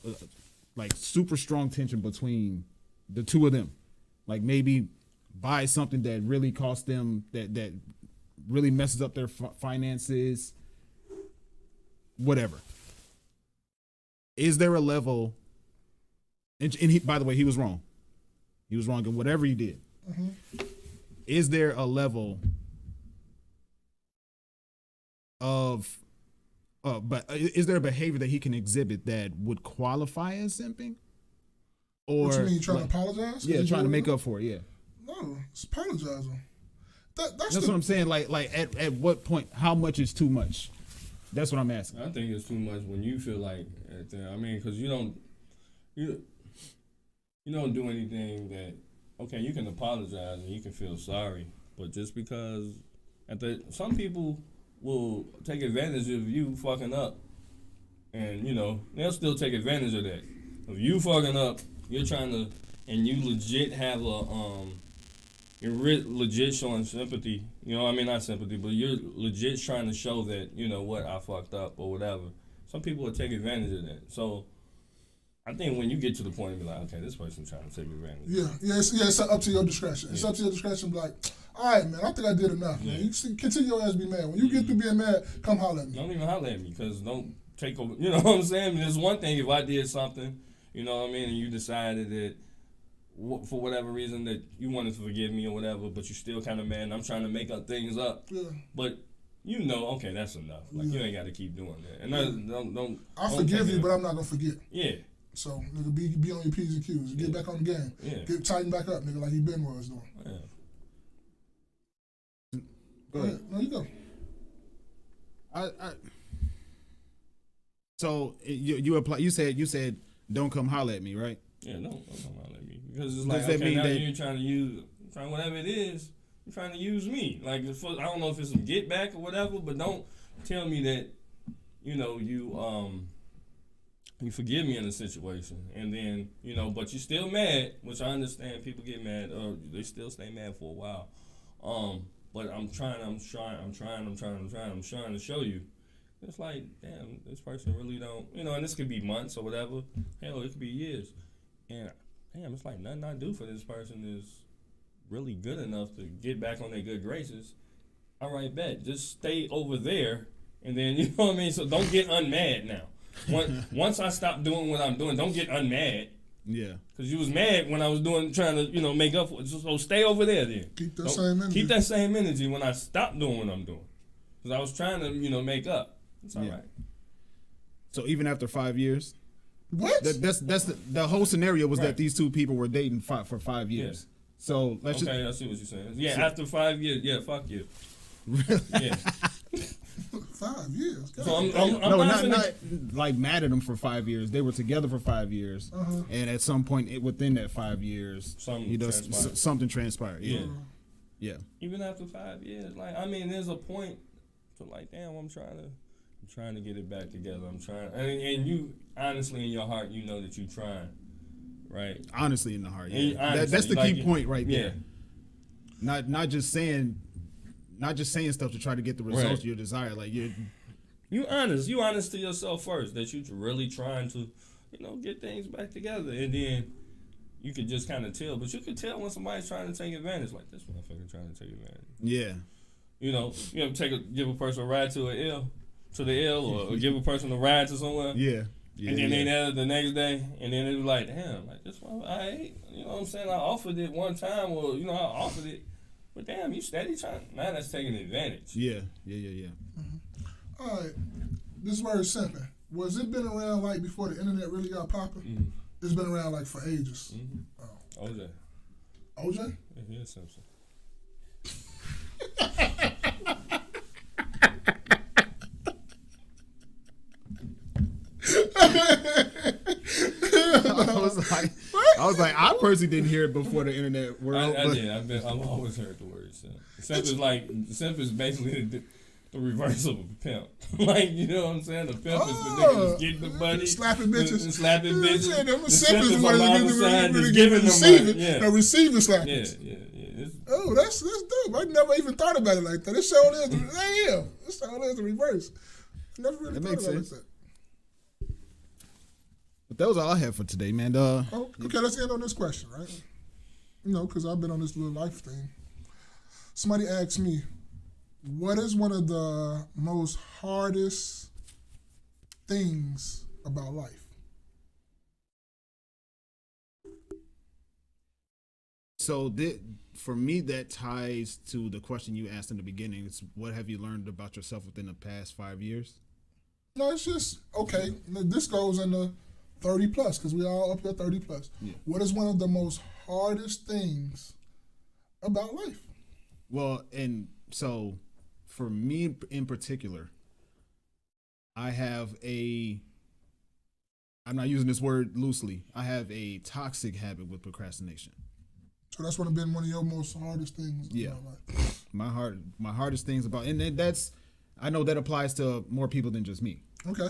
like super strong tension between the two of them. Like maybe buy something that really costs them, that really messes up their finances, whatever. Is there a level, and he, by the way, he was wrong. He was wrong in whatever he did. Mm-hmm. Is there a level of, but is there a behavior that he can exhibit that would qualify as simping? Or what you mean, trying to apologize? Yeah, trying to make up for it, yeah. No, it's apologizing. That's what I'm saying. Like at what point, how much is too much? That's what I'm asking. I think it's too much when you feel like, because you don't do anything that, okay, you can apologize and you can feel sorry, but just because some people will take advantage of you fucking up, and they'll still take advantage of that. If you fucking up, you're trying to, and you legit have you're legit showing sympathy. Not sympathy, but you're legit trying to show that, I fucked up or whatever. Some people will take advantage of that. So I think when you get to the point and be like, okay, this person's trying to take advantage. Yeah, it's up to your discretion. It's up to your discretion. Be like, all right, man, I think I did enough, man. You continue your ass to be mad. When you get through being mad, come holler at me. Don't even holler at me, because don't take over. You know what I'm saying? There's one thing if I did something, and you decided that for whatever reason that you wanted to forgive me or whatever, but you're still kind of mad and I'm trying to make up things up. Yeah. But okay, that's enough. Like, you ain't got to keep doing that. And don't. I forgive you, but I'm not going to forget. Yeah. So, nigga, be on your P's and Q's. Get back on the game. Yeah. Tighten back up, nigga, like he been was doing. Yeah. Go ahead. No, you go. So you apply. You said don't come holler at me, right? Yeah, don't come holler at me, because it's like, okay, now you're trying whatever it is, you're trying to use me. Like, I don't know if it's some get back or whatever, but don't tell me that you forgive me in a situation, and then but you're still mad, which I understand. People get mad, or they still stay mad for a while. But I'm trying to show you. It's like, damn, this person really don't, and this could be months or whatever. Hell, it could be years. And damn, it's like nothing I do for this person is really good enough to get back on their good graces. All right, bet. Just stay over there, and then, you know what I mean? So don't get unmad now. Once I stop doing what I'm doing, don't get unmad. Yeah. Because you was mad when I was trying to, make up for it. So stay over there then. Keep that same energy. Keep that same energy when I stop doing what I'm doing. because I was trying to, make up. It's all right. So even after 5 years, What? that's the whole scenario was that these two people were dating for 5 years. So let's Okay, I see what you're saying. Yeah, after 5 years, yeah, fuck you. Yeah. 5 years. So I'm no, not like mad at them for 5 years. They were together for 5 years, and at some point within that 5 years, something transpired. Yeah, yeah. Even after 5 years, like there's a point to like, damn, I'm trying to get it back together. I'm trying, and you honestly in your heart, you know that you're trying, right? Honestly in the heart, yeah. That's the key point right there. Not just saying stuff to try to get the results you desire. Like you honest to yourself first that you're really trying to, get things back together, and then you could just kind of tell. But you could tell when somebody's trying to take advantage, like this motherfucker trying to take advantage. Yeah. Give a person a ride to the L, or give a person a ride to somewhere. Yeah. And then they there the next day, and then it was like, damn, like this one, you know what I'm saying? I offered it one time, or I offered it. But damn, you steady trying. Man, that's taking advantage. Yeah. All right. This is where it's simple. Was it been around like before the internet really got popping? Mm-hmm. It's been around like for ages. Mm-hmm. OJ? Yeah, he is Simpson. I was like, I personally didn't hear it before the internet world. I did. I've always heard the word simp. Simp is basically the reverse of a pimp. Like, you know what I'm saying? The pimp is the nigga that's getting the money, slapping bitches. The simp is on the other side that's giving the money. Yeah. The receiving slapping. Yeah. Oh, that's dope. I never even thought about it like that. It sure is. Damn. It sure is the reverse. I never really thought about it like that. But that was all I had for today, man. Okay, let's end on this question, right? Because I've been on this little life thing. Somebody asked me, what is one of the most hardest things about life? So for me, that ties to the question you asked in the beginning. It's what have you learned about yourself within the past 5 years? No, it's just, okay, this goes into 30 plus, because we all up here 30 plus. Yeah. What is one of the most hardest things about life? Well, and so for me in particular, I'm not using this word loosely, I have a toxic habit with procrastination. So that's what have been one of your most hardest things about life. My hardest things about, and that's, I know that applies to more people than just me. Okay.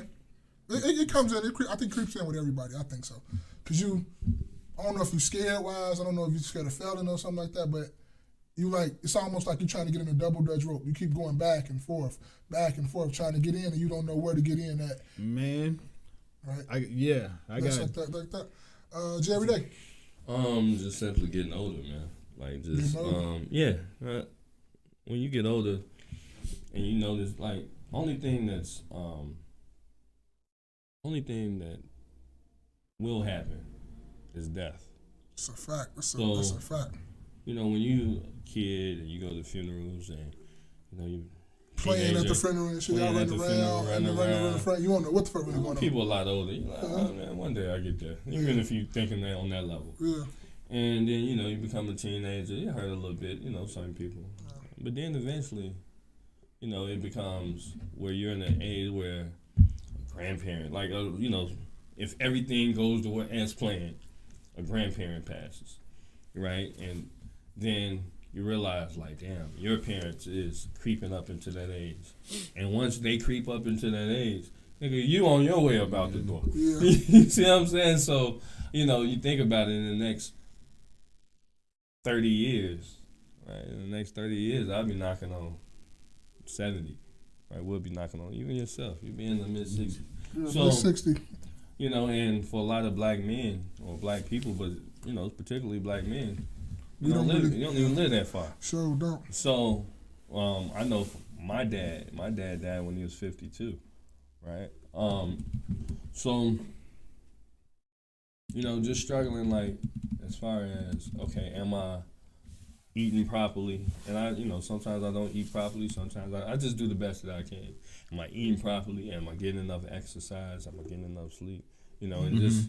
It comes in, I think creeps in with everybody. I think so. Because I don't know if you're scared wise, I don't know if you're scared of failing or something like that, but it's almost like you're trying to get in a double dutch rope. You keep going back and forth, trying to get in, and you don't know where to get in at. Man. Right? I got it. Like that. Jerry Day. Just simply getting older, man. Like just, when you get older and you notice, like, only thing that will happen is death. It's a fact. That's a fact. When you a kid and you go to funerals and you playing at the funeral and shit, y'all running around the front. You don't know what the fuck really going on. People a lot older. You're like, oh man, one day I get there. Even if you thinking that on that level. Yeah. And then you become a teenager. You hurt a little bit. Some people. But then eventually, it becomes where you're in an age where a grandparent, like if everything goes the way as planned, a grandparent passes, right? And then you realize, like, damn, your parents is creeping up into that age. And once they creep up into that age, nigga, you on your way about the door. Yeah. You see what I'm saying? So, you think about it in the next 30 years, right? In the next 30 years, I'll be knocking on 70, right? We'll be knocking on, even yourself. You'll be in the mid-60s. Yeah, so, mid-60. And for a lot of black men, or black people, but, particularly black men, you don't even live that far. Sure don't. So, I know my dad died when he was 52, right? So, just struggling, like, as far as, okay, am I eating properly, and sometimes I don't eat properly. Sometimes I just do the best that I can. Am I eating properly? Am I getting enough exercise? Am I getting enough sleep? And just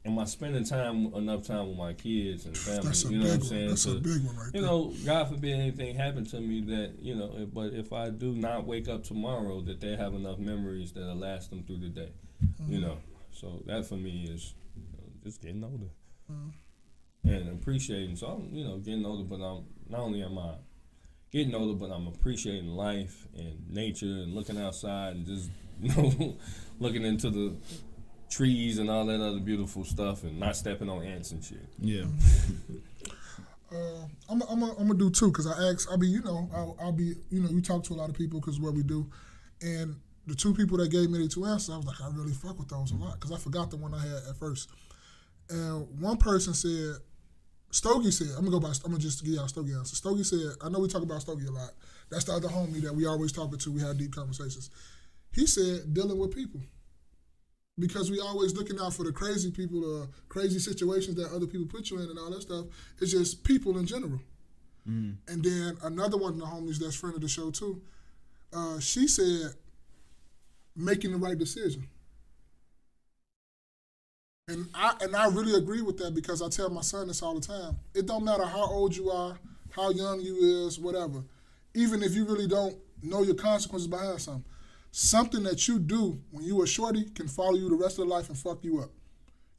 am I spending enough time with my kids and family? That's a you know what I'm big saying? one. That's a big one right there. God forbid anything happen to me that but if I do not wake up tomorrow, that they have enough memories that'll last them through the day. So that for me is just getting older. And appreciating. So I'm, getting older, but I'm not only am I getting older, but I'm appreciating life and nature and looking outside and just looking into the trees and all that other beautiful stuff and not stepping on ants and shit. Yeah. I'm gonna do two because I'll be you talk to a lot of people because what we do, and the two people that gave me the two answers, I was like, I really fuck with those a lot because I forgot the one I had at first. And one person said, Stogie said, I'm gonna just give y'all Stogie answer. Stogie said, I know we talk about Stogie a lot. That's the other homie that we always talking to. We have deep conversations. He said, dealing with people. Because we always looking out for the crazy people, the crazy situations that other people put you in and all that stuff. It's just people in general. And then another one of the homies that's friend of the show too, she said, making the right decision. And I really agree with that because I tell my son this all the time. It don't matter how old you are, how young you is, whatever. Even if you really don't know your consequences behind something that you do when you a shorty can follow you the rest of the life and fuck you up.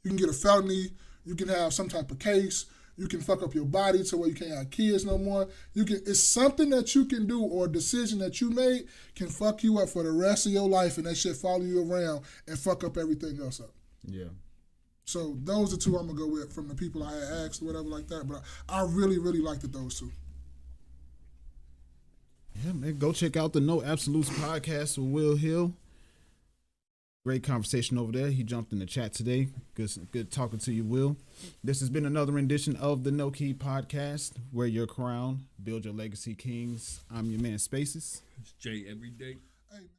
You can get a felony, you can have some type of case, you can fuck up your body to where you can't have kids no more. It's something that you can do or a decision that you made can fuck you up for the rest of your life and that shit follow you around and fuck up everything else up. Yeah. So those are two I'm gonna go with from the people I had asked or whatever like that. But I really, really liked those two. Yeah, man, go check out the No Absolutes podcast with Will Hill. Great conversation over there. He jumped in the chat today. Good talking to you, Will. This has been another rendition of the KNoWKi podcast. Wear your crown, build your legacy, kings. I'm your man, Spaces. It's Jay every day. Hey.